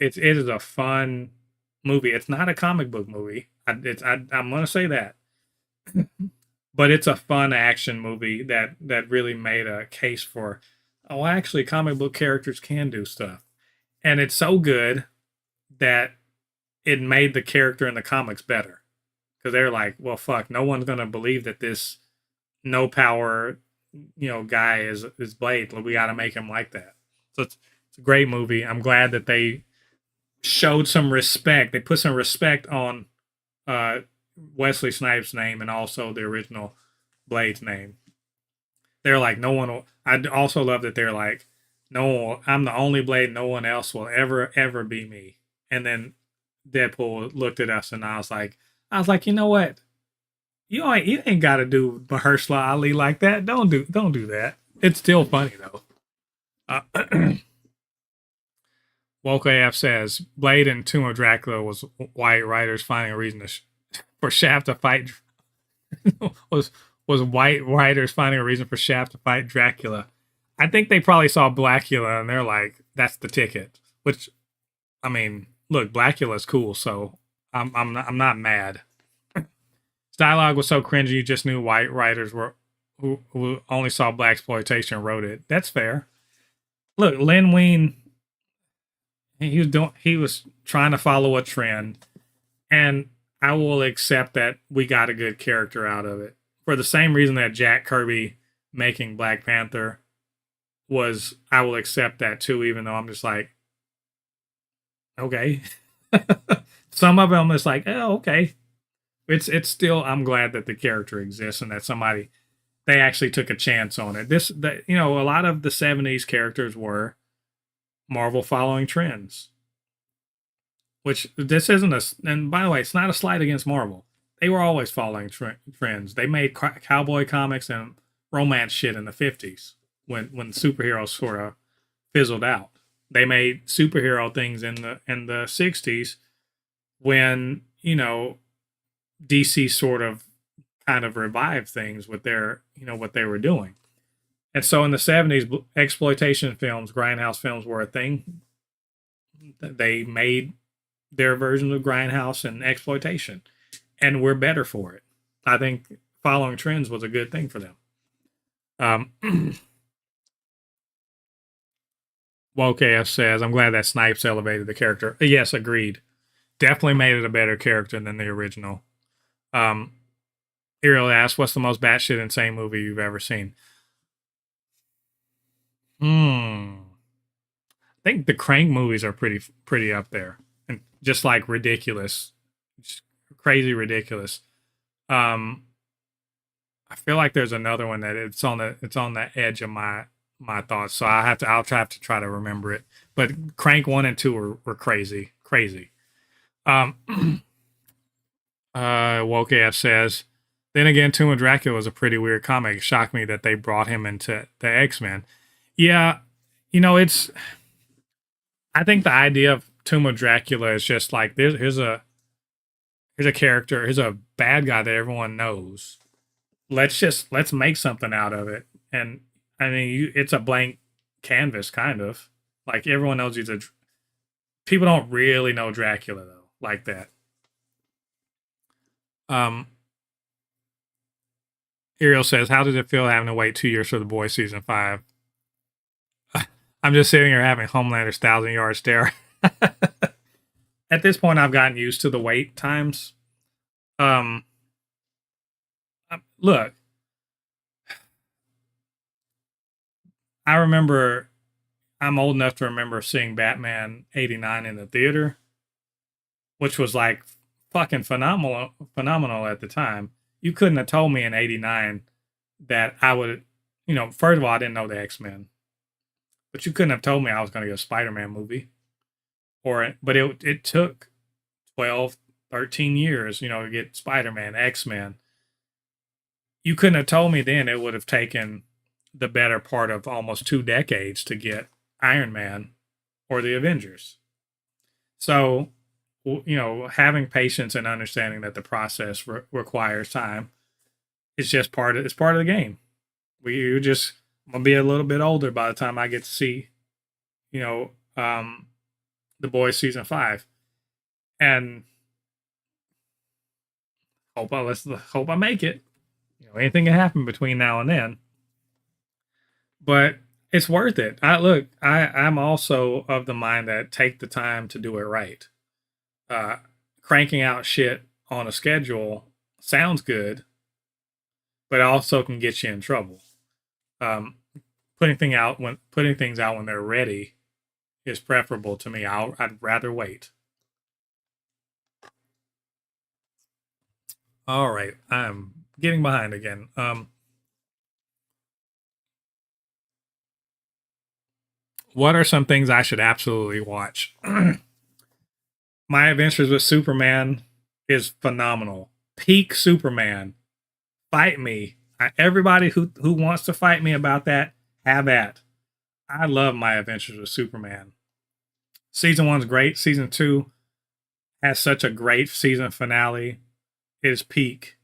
It is a fun movie. It's not a comic book movie. I'm gonna say that. But it's a fun action movie that really made a case for, oh, actually, comic book characters can do stuff. And it's so good that it made the character in the comics better. Because they're like, well, fuck, no one's going to believe that this no power, guy is Blade. We got to make him like that. So it's a great movie. I'm glad that they showed some respect. They put some respect on Wesley Snipes' name and also the original Blade's name. They're like, no one will. I also love that they're like, no, I'm the only Blade. No one else will ever be me. And then Deadpool looked at us, and I was like, you know what? You ain't got to do Mahershala Ali like that. Don't do that. It's still funny though. Woke AF says Blade and Tomb of Dracula was white writers finding a reason for Shaft to fight was white writers finding a reason for Shaft to fight Dracula. I think they probably saw Blackula and they're like, that's the ticket. Which, I mean, look, Blackula's cool, so I'm not mad. Dialogue was so cringy, you just knew white writers were who only saw blaxploitation wrote it. That's fair. Look, Lin Wein, he was trying to follow a trend, and I will accept that we got a good character out of it. For the same reason that Jack Kirby making Black Panther was, I will accept that too, even though I'm just like, okay. Some of them is like, oh, okay. It's still, I'm glad that the character exists and that they actually took a chance on it. A lot of the 70s characters were Marvel following trends. Which this isn't and by the way, it's not a slight against Marvel. They were always following trends. They made cowboy comics and romance shit in the 50s when superheroes sort of fizzled out. They made superhero things in the 60s when, DC sort of kind of revived things with their, what they were doing. And so in the 70s, exploitation films, grindhouse films were a thing. They made their version of grindhouse and exploitation, and we're better for it. I think following trends was a good thing for them. Woke AF says, I'm glad that Snipes elevated the character. Yes, agreed. Definitely made it a better character than the original. Ariel asks, what's the most batshit insane movie you've ever seen? I think the Crank movies are pretty up there, and just like ridiculous, just crazy ridiculous. I feel like there's another one that it's on the edge of my thoughts, so I'll have to try to remember it. But Crank 1 and 2 were crazy. Woke AF says, then again, Tomb of Dracula was a pretty weird comic. It shocked me that they brought him into the X-Men. Yeah, I think the idea of Tomb of Dracula is just like, here's a character, here's a bad guy that everyone knows. Let's make something out of it. And I mean, it's a blank canvas, kind of. Like everyone knows he's a. People don't really know Dracula though, like that. Um, Ariel says, "How did it feel having to wait 2 years for The Boys season 5?" I'm just sitting here having Homelander's 1,000 yard stare. At this point, I've gotten used to the wait times. Um, Look, I remember. I'm old enough to remember seeing Batman '89 in the theater, which was like fucking phenomenal at the time. You couldn't have told me in '89 that I would, first of all, I didn't know the X-Men, but you couldn't have told me I was going to get a Spider-Man movie. But it took 12, 13 years, to get Spider-Man, X-Men. You couldn't have told me then it would have taken the better part of almost 2 decades to get Iron Man or the Avengers. So, having patience and understanding that the process requires time is just it's part of the game. I'm gonna be a little bit older by the time I get to see, you know, um, The Boys season 5, and hope I make it. Anything can happen between now and then, but it's worth it. I'm also of the mind that take the time to do it right. Cranking out shit on a schedule sounds good, but also can get you in trouble. Um, putting things out when they're ready is preferable to me. I'd rather wait. All right, I'm getting behind again. What are some things I should absolutely watch? My Adventures with Superman is phenomenal. Peak Superman. Fight me. Everybody who wants to fight me about that, have at. I love My Adventures with Superman. Season 1's great. Season 2 has such a great season finale. It is peak.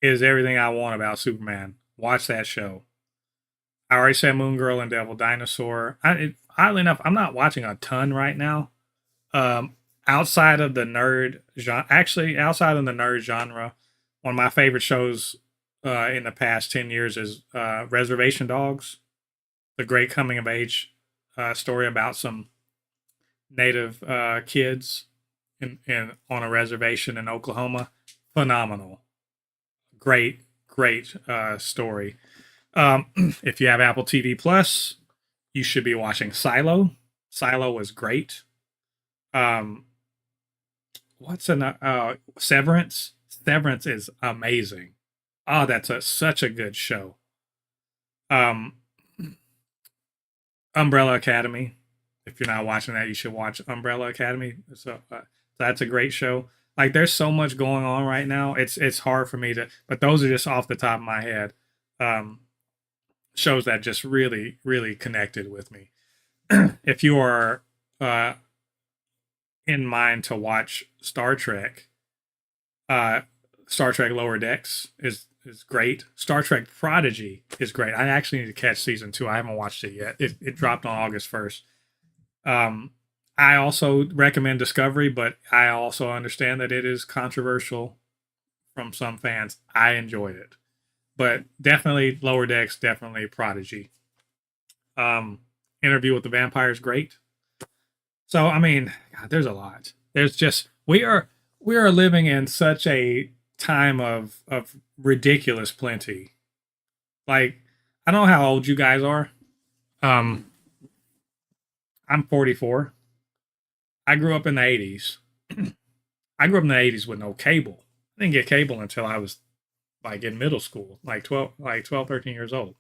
It is everything I want about Superman. Watch that show. I already said Moon Girl and Devil Dinosaur. Oddly enough, I'm not watching a ton right now. Outside of the nerd genre, one of my favorite shows in the past 10 years is Reservation Dogs, the great coming of age story about some native kids on a reservation in Oklahoma. Phenomenal. Great story. If you have Apple TV Plus, you should be watching Silo. Silo is great. What's Severance? Severance is amazing. Oh, that's such a good show. Um, Umbrella Academy. If you're not watching that, you should watch Umbrella Academy. So that's a great show. Like there's so much going on right now. It's hard for me to, but those are just off the top of my head. Shows that just really connected with me. If you are in mind to watch Star Trek, Star Trek Lower Decks is great. Star Trek Prodigy is great. I actually need to catch season 2. I haven't watched it yet. It dropped on August 1st. I also recommend Discovery, but I also understand that it is controversial from some fans. I enjoyed it, but definitely Lower Decks, definitely Prodigy. Interview with the Vampire is great. So I mean, God, there's a lot. There's just we are living in such a time of ridiculous plenty. Like I don't know how old you guys are. Um, I'm 44. I grew up in the 80s. I grew up in the 80s with no cable. I didn't get cable until I was like in middle school, like 12, 13 years old.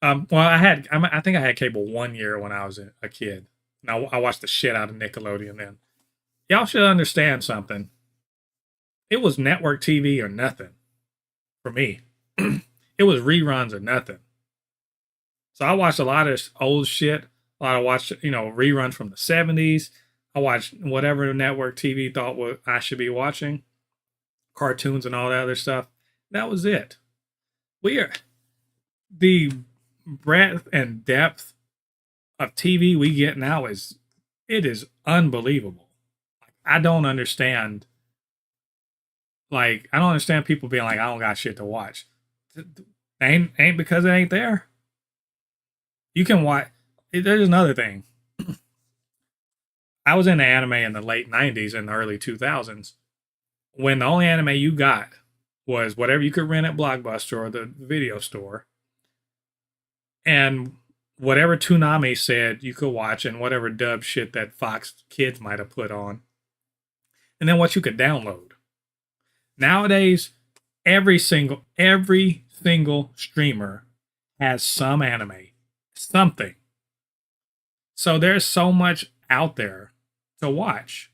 Well, I think I had cable 1 year when I was a kid. Now I watched the shit out of Nickelodeon then. Y'all should understand something. It was network TV or nothing for me. It was reruns or nothing. So I watched a lot of old shit. I watched, reruns from the 70s. I watched whatever the network TV thought I should be watching, cartoons and all that other stuff. That was it. We are the breadth and depth of TV we get now is unbelievable. I don't understand. Like, I don't understand people being like, I don't got shit to watch. Ain't because it ain't there. You can watch. There's another thing. I was into anime in the late '90s and the early 2000s when the only anime you got was whatever you could rent at Blockbuster or the video store, and whatever Toonami said you could watch, and whatever dub shit that Fox Kids might have put on, and then what you could download. Nowadays, every single streamer has some anime, something. So there's so much out there to watch.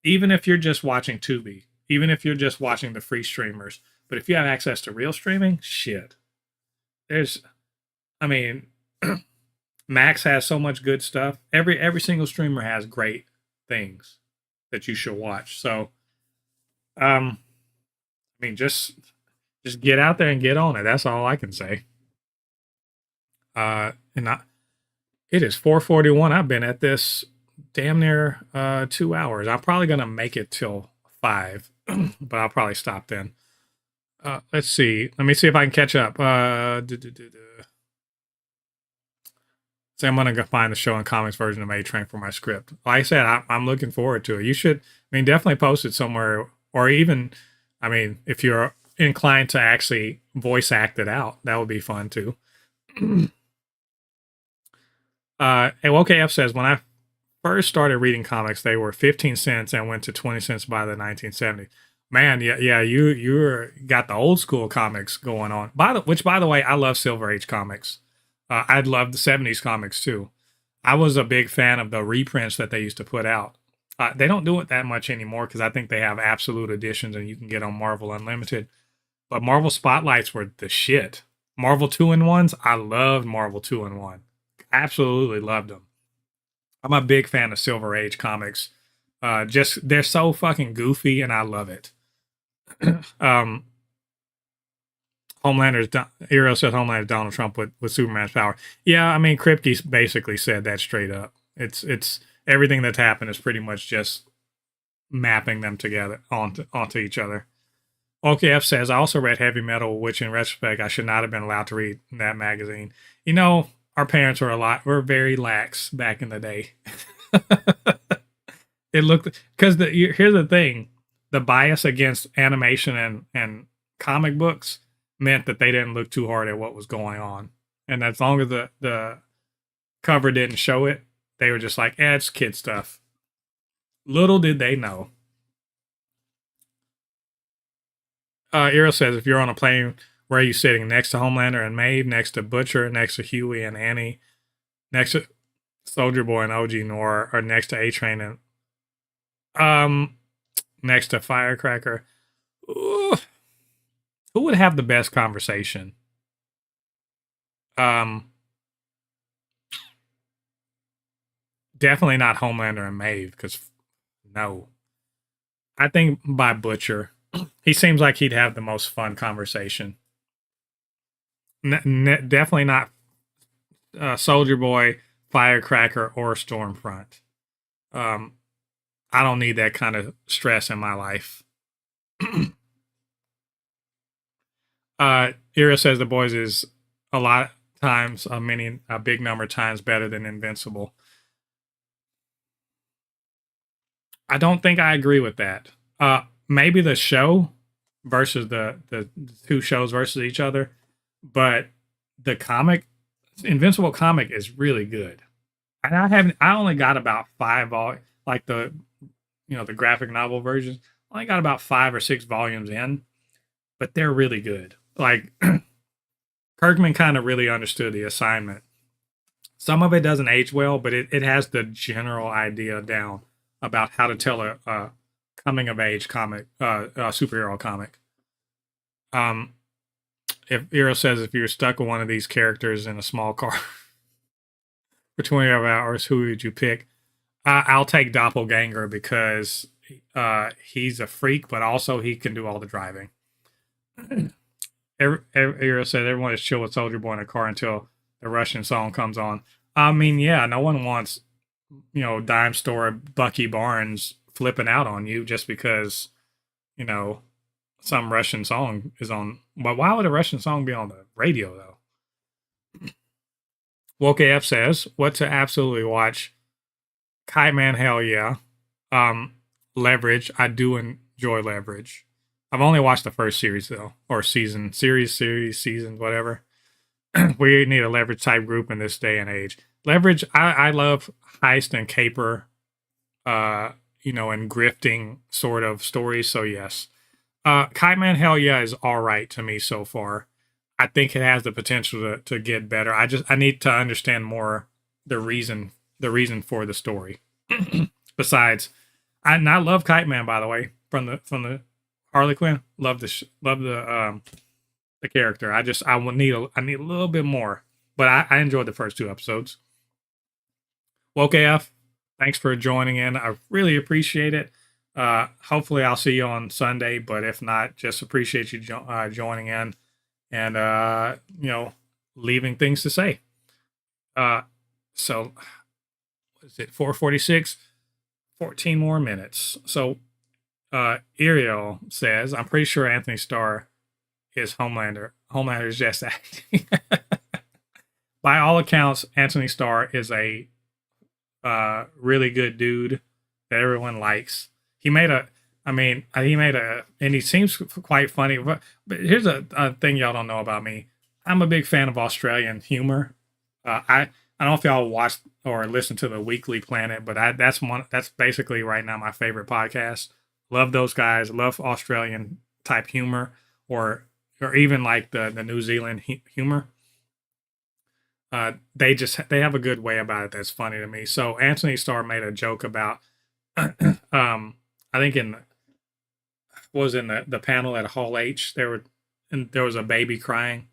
Even if you're just watching Tubi, even if you're just watching the free streamers, but if you have access to real streaming, shit. I mean, Max has so much good stuff. Every single streamer has great things that you should watch. So, I mean, just get out there and get on it. That's all I can say. It is 4:41. I've been at this damn near 2 hours. I'm probably gonna make it till 5, but I'll probably stop then. Let's see. Let me see if I can catch up. So I'm gonna go find the show and comics version of A-Train for my script. Like I said, I'm looking forward to it. You should, I mean, definitely post it somewhere, or even, I mean, if you're inclined to actually voice act it out, that would be fun too. OKF says, when I first started reading comics, they were 15 cents and went to 20 cents by the 1970s. Man, yeah, you're got the old school comics going on. Which, by the way, I love Silver Age comics. I'd love the 70s comics too. I was a big fan of the reprints that they used to put out. They don't do it that much anymore because I think they have absolute editions and you can get on Marvel Unlimited. But Marvel Spotlights were the shit. Marvel 2-in-1s, I loved Marvel 2-in-1. Absolutely loved them. I'm a big fan of Silver Age comics. Just they're so fucking goofy and I love it. Hero said Homelander's Donald Trump with Superman's power. Yeah, I mean Kripke basically said that straight up. It's everything that's happened is pretty much just mapping them together onto each other. OKF says, I also read Heavy Metal, which in retrospect I should not have been allowed to read that magazine. You know, our parents were very lax back in the day. It looked, because here's the thing, the bias against animation and comic books meant that they didn't look too hard at what was going on, and as long as the cover didn't show it, they were just like, it's kid stuff. Little did they know. Eero says, if you're on a plane, where are you sitting? Next to Homelander and Maeve, next to Butcher, next to Huey and Annie, next to Soldier Boy and OG Noir, or next to A-Train and next to Firecracker? Ooh. Who would have the best conversation? Definitely not Homelander and Maeve, because no. I think by Butcher. He seems like he'd have the most fun conversation. Definitely not Soldier Boy, Firecracker, or Stormfront. I don't need that kind of stress in my life. Ira says The Boys is a lot of times, a big number of times better than Invincible. I don't think I agree with that. Maybe the show versus the two shows versus each other, but the Invincible comic is really good. And I only got about 5 like the graphic novel versions. I only got about 5 or 6 volumes in, but they're really good. Like Kirkman kind of really understood the assignment. Some of it doesn't age well, but it has the general idea down about how to tell a coming of age comic, superhero comic. If Hero says, if you're stuck with one of these characters in a small car for 20 hours, who would you pick? I'll take Doppelganger because he's a freak, but also he can do all the driving. Ariel said everyone is chill with Soldier Boy in a car until the Russian song comes on. I mean, yeah, no one wants, dime store Bucky Barnes flipping out on you just because, you know, some Russian song is on. But why would a Russian song be on the radio though? Woke AF says, what to absolutely watch? Kite Man, hell yeah. Um, Leverage, I do enjoy Leverage. I've only watched the first series though, or season, whatever. We need a Leverage type group in this day and age. Leverage, I love heist and caper, and grifting sort of stories. So yes, Kite Man, hell yeah, is all right to me so far. I think it has the potential to get better. I need to understand more the reason for the story. Besides, I love Kite Man, by the way, from the Harley Quinn. Love the character. I need a little bit more, but I enjoyed the first 2 episodes. Woke AF, thanks for joining in. I really appreciate it. Hopefully I'll see you on Sunday, but if not, just appreciate you joining in and leaving things to say. So what is it, 4:46? 14 more minutes. So Ariel says, I'm pretty sure Anthony Starr is Homelander. Homelander is just acting. By all accounts, Anthony Starr is a really good dude that everyone likes. And he seems quite funny. But here's a thing y'all don't know about me. I'm a big fan of Australian humor. I don't know if y'all watch or listen to the Weekly Planet, but that's basically right now my favorite podcast. Love those guys. Love Australian type humor, or even like the New Zealand humor. They have a good way about it that's funny to me. So Anthony Starr made a joke about, I think in the panel at Hall H, there was a baby crying,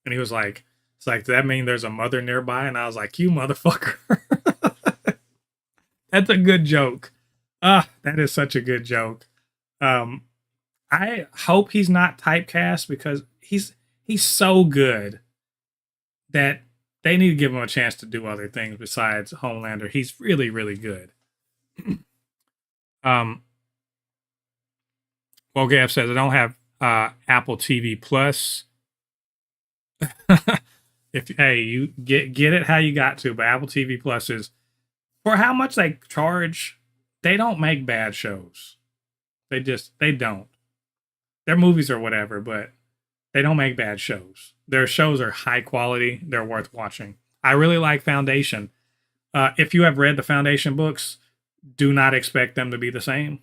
and he was like, "It's like, does that mean there's a mother nearby?" And I was like, "You motherfucker." That's a good joke. That is such a good joke. I hope he's not typecast because he's so good that they need to give him a chance to do other things besides Homelander. He's really, really good. Well, Gab says, I don't have Apple TV Plus. Hey, you get it how you got to, but Apple TV Plus is, for how much they charge, they don't make bad shows. They don't. Their movies are whatever, but they don't make bad shows. Their shows are high quality. They're worth watching. I really like Foundation. If you have read the Foundation books, do not expect them to be the same.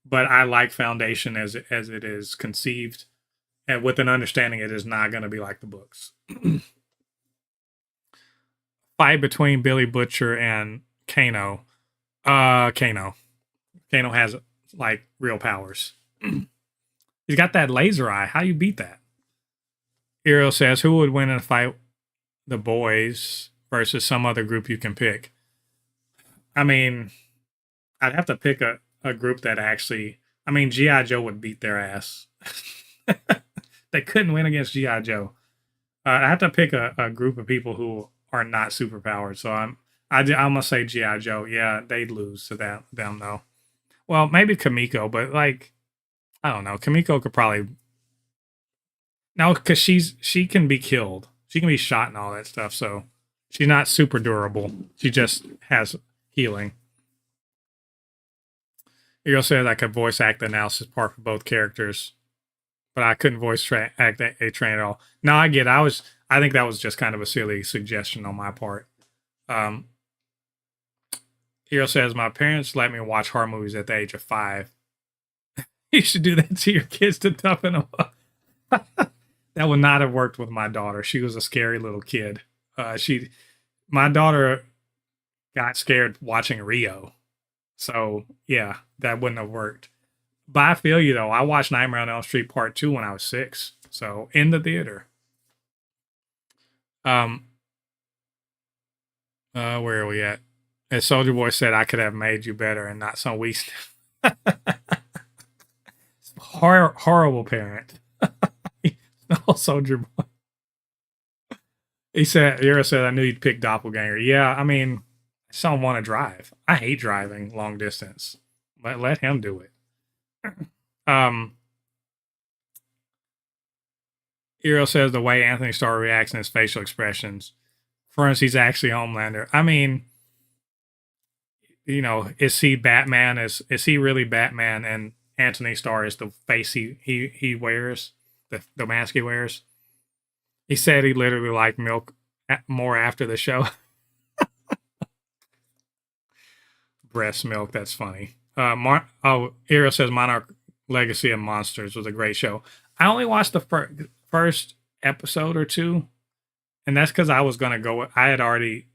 But I like Foundation as it is conceived, and with an understanding it is not going to be like the books. Fight between Billy Butcher and Kano. Kano has like real powers. He's got that laser eye. How you beat that? Ariel says, who would win in a fight? The boys versus some other group you can pick. I mean, I'd have to pick a group that actually, G.I. Joe would beat their ass. They couldn't win against G.I. Joe. I have to pick a group of people who are not superpowered. So I'm gonna say G.I. Joe. Yeah, they'd lose to them though. Well, maybe Kamiko, but like, I don't know. Kamiko could probably, no, because she can be killed. She can be shot and all that stuff. So she's not super durable. She just has healing. You also said I could voice act the analysis part for both characters, but I couldn't voice act a train at all. No, I get it. I think that was just kind of a silly suggestion on my part. Hero says, my parents let me watch horror movies at the age of 5. You should do that to your kids to toughen them up. That would not have worked with my daughter. She was a scary little kid. My daughter got scared watching Rio. So yeah, that wouldn't have worked. But I feel you though. I watched Nightmare on Elm Street Part 2 when I was 6. So in the theater. Where are we at? As Soldier Boy said, I could have made you better and not some weak. Horrible parent. Oh, Soldier Boy. He said, Eero said, I knew you'd pick Doppelganger. Yeah, I mean, I just don't want to drive. I hate driving long distance, but let him do it. Um, Eero says the way Anthony Starr reacts and his facial expressions. For instance, he's actually Homelander. I mean, you know, is he Batman? Is he really Batman? And Anthony Starr is the face he wears, the mask he wears. He said he literally liked milk more after the show. Breast milk. That's funny. Eero says Monarch Legacy of Monsters was a great show. I only watched the first episode or two, and that's because I was gonna go. I had already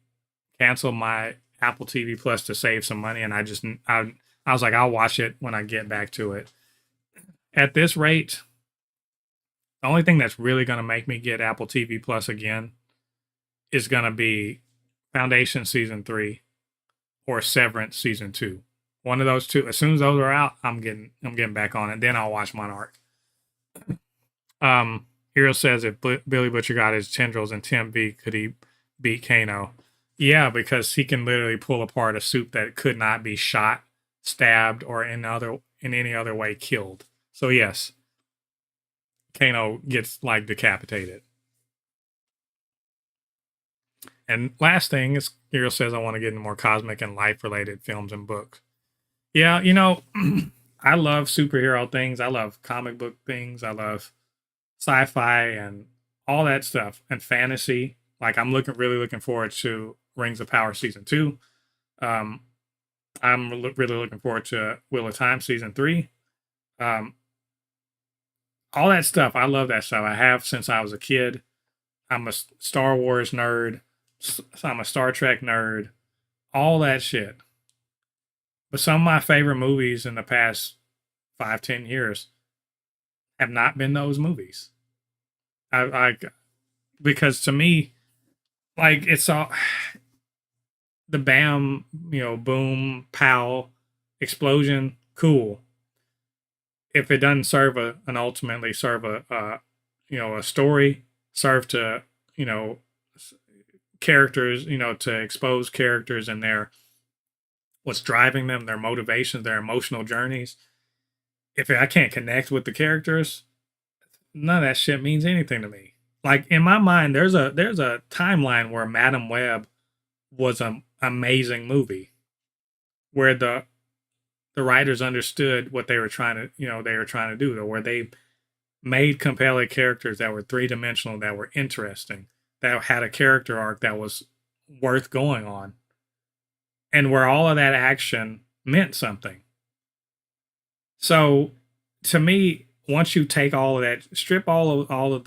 canceled my Apple TV Plus to save some money, and I was like, I'll watch it when I get back to it. At this rate, the only thing that's really gonna make me get Apple TV Plus again is gonna be Foundation season 3 or Severance season 2. One of those two. As soon as those are out, I'm getting back on it. Then I'll watch Monarch. Hero says if Billy Butcher got his tendrils in Tim V, could he beat Kano? Yeah, because he can literally pull apart a suit that could not be shot, stabbed, or in any other way killed. So yes, Kano gets like decapitated. And last thing is, Hero says I want to get into more cosmic and life-related films and books. Yeah, you know, I love superhero things. I love comic book things. I love sci-fi and all that stuff and fantasy. Like I'm really looking forward to Rings of Power season 2. I'm really looking forward to Wheel of Time season 3. All that stuff. I love that stuff. I have since I was a kid. I'm a Star Wars nerd. I'm a Star Trek nerd. All that shit. But some of my favorite movies in the past 5-10 years have not been those movies. Because to me, like it's all the bam, you know, boom, pow, explosion, cool. If it doesn't serve ultimately serve a story, serve to, you know, characters, you know, to expose characters and what's driving them, their motivations, their emotional journeys. If I can't connect with the characters, none of that shit means anything to me. Like in my mind, there's a timeline where Madam Web was an amazing movie, where the writers understood what they were trying to do, or where they made compelling characters that were 3-dimensional, that were interesting, that had a character arc that was worth going on, and where all of that action meant something. So to me, once you take all of that, strip all of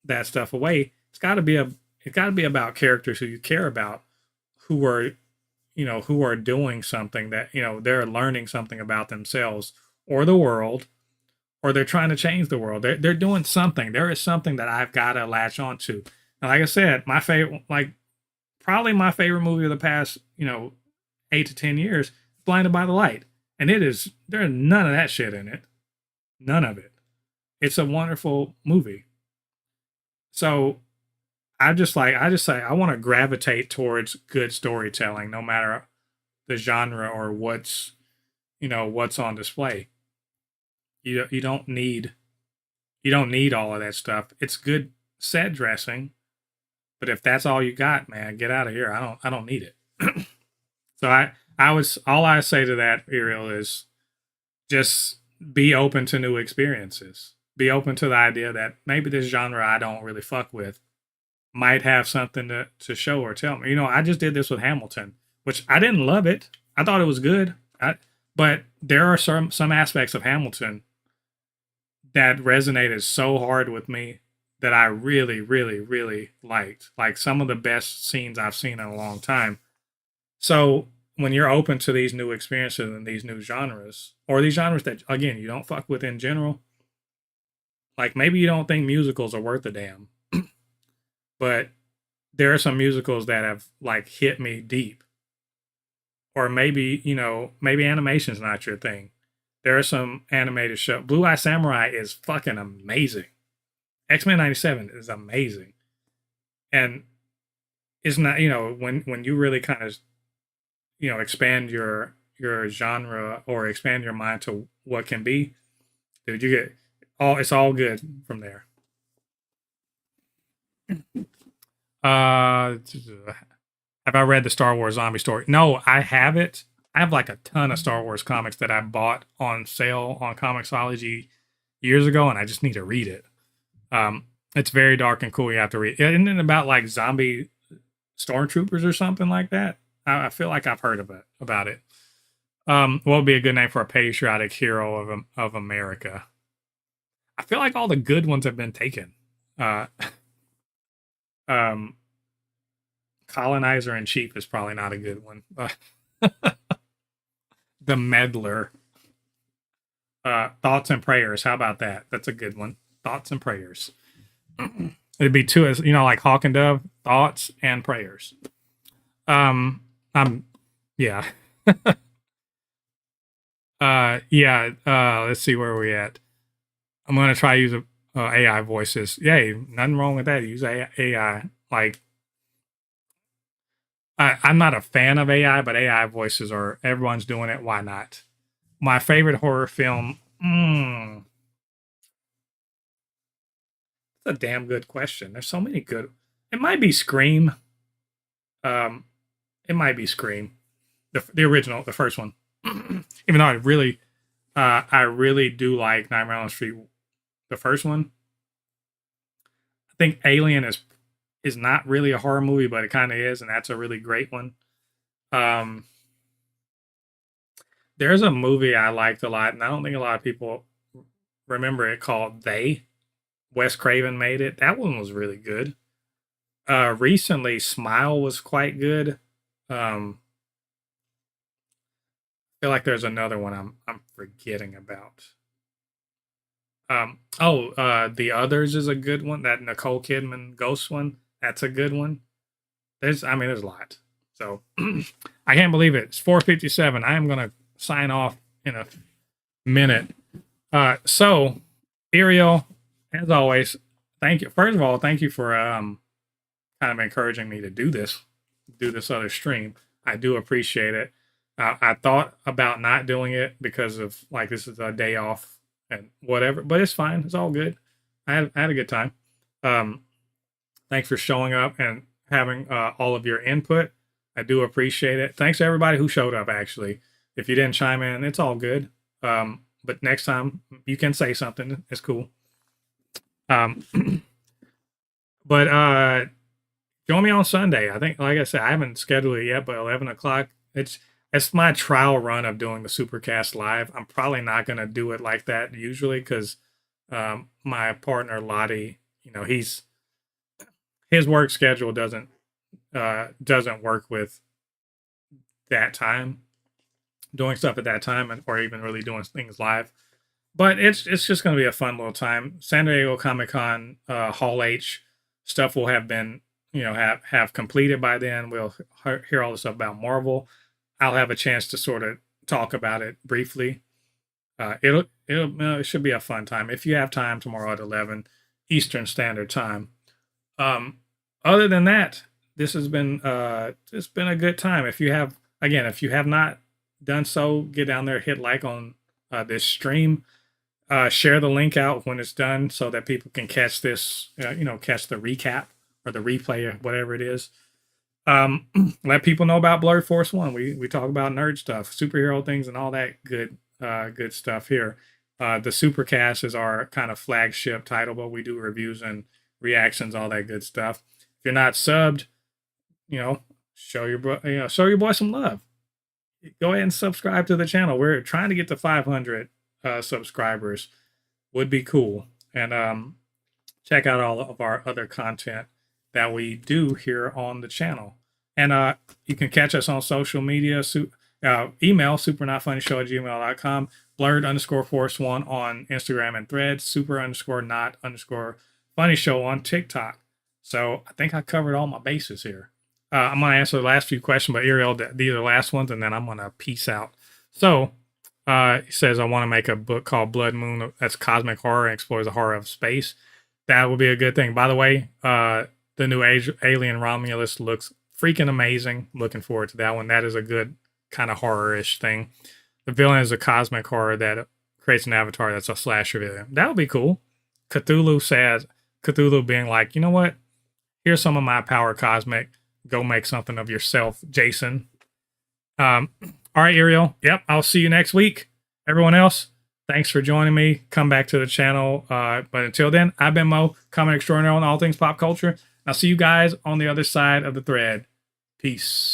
that stuff away, it's got to be about characters who you care about, who are doing something that, you know, they're learning something about themselves or the world, or they're trying to change the world. They're doing something. There is something that I've got to latch onto. And like I said, probably my favorite movie of the past, 8 to 10 years, Blinded by the Light. And there's none of that shit in it. None of it. It's a wonderful movie. So I just say I want to gravitate towards good storytelling, no matter the genre or what's on display. You don't need all of that stuff. It's good set dressing, but if that's all you got, man, get out of here. I don't need it. So all I say to that, Ariel, is just be open to new experiences. Be open to the idea that maybe this genre I don't really fuck with might have something to show or tell me. I just did this with Hamilton, which I didn't love it. I thought it was good. But there are some aspects of Hamilton that resonated so hard with me that I really, really, really liked. Like some of the best scenes I've seen in a long time. So when you're open to these new experiences and these new genres, or these genres that, again, you don't fuck with in general, like maybe you don't think musicals are worth a damn, but there are some musicals that have like hit me deep. Or maybe, maybe animation's not your thing. There are some animated shows. Blue Eye Samurai is fucking amazing. X-Men 97 is amazing. And it's not, when you really kind of, expand your genre or expand your mind to what can be, dude, you get it's all good from there. Uh have I read the Star Wars zombie story? No, I have it. I have like a ton of Star Wars comics that I bought on sale on Comixology years ago, and I just need to read it. It's very dark and cool. You have to read. Isn't it about like zombie stormtroopers or something like that? I feel like I've heard about it. What would be a good name for a patriotic hero of America? I feel like all the good ones have been taken. Uh, um, Colonizer in Chief is probably not a good one. The Meddler. Thoughts and Prayers. How about that? That's a good one. Thoughts and Prayers. It'd be two, as like Hawk and Dove. Thoughts and Prayers. Yeah. Yeah. Let's see where we're at. I'm gonna try to use AI voices. Yay, nothing wrong with that. Use AI. Like, I'm not a fan of AI, but AI voices are everyone's doing it. Why not? My favorite horror film. That's a damn good question. There's so many good. It might be Scream. It might be Scream, the original, the first one. Even though I really do like Nightmare on Elm Street, the first one. I think Alien is not really a horror movie, but it kind of is, and that's a really great one. There's a movie I liked a lot, and I don't think a lot of people remember it, called They. Wes Craven made it. That one was really good. Recently, Smile was quite good. Feel like there's another one I'm forgetting about. The Others is a good one. That Nicole Kidman ghost one. That's a good one. There's a lot. So I can't believe it. It's 4:57. I am gonna sign off in a minute. So Ariel, as always, thank you. First of all, thank you for kind of encouraging me to do this other stream. I do appreciate it. I thought about not doing it because of like this is a day off and whatever, but it's fine. It's all good. I had a good time. Thanks for showing up and having all of your input. I do appreciate it. Thanks to everybody who showed up. Actually, if you didn't chime in, it's all good. But next time you can say something. It's cool. But join me on Sunday. I think, like I said, I haven't scheduled it yet, but 11 o'clock. It's my trial run of doing the Supercast live. I'm probably not going to do it like that usually because my partner Lottie, his work schedule doesn't work with that time, doing stuff at that time, or even really doing things live. But it's just going to be a fun little time. San Diego Comic Con Hall H stuff will have been have completed by then. We'll hear all the stuff about Marvel. I'll have a chance to sort of talk about it briefly. It should be a fun time if you have time tomorrow at 11 Eastern Standard Time. Other than that, this has been it's been a good time. If you have not done so, get down there, hit like on this stream, share the link out when it's done so that people can catch this, catch the recap or the replay or whatever it is. Let people know about BLERD FORCE 1. We talk about nerd stuff, superhero things, and all that good stuff here. The Supercast is our kind of flagship title, but we do reviews and reactions, all that good stuff. If you're not subbed, show your boy some love. Go ahead and subscribe to the channel. We're trying to get to 500 subscribers. Would be cool. And check out all of our other content that we do here on the channel. And you can catch us on social media. Email supernotfunnyshow@gmail.com, blerd_force1 on Instagram and Threads, super_not_funny_show on TikTok. So I think I covered all my bases here. I'm going to answer the last few questions, but Ariel, these are the last ones, and then I'm going to peace out. So he says, I want to make a book called Blood Moon that's cosmic horror and explores the horror of space. That would be a good thing. By the way, the new Alien Romulus looks freaking amazing. Looking forward to that one. That is a good kind of horror-ish thing. The villain is a cosmic horror that creates an avatar that's a slasher villain. That would be cool. Cthulhu being like, you know what? Here's some of my power, cosmic. Go make something of yourself, Jason. All right, Ariel. Yep, I'll see you next week. Everyone else, thanks for joining me. Come back to the channel. But until then, I've been Mo, comment extraordinaire on all things pop culture. I'll see you guys on the other side of the thread. Peace.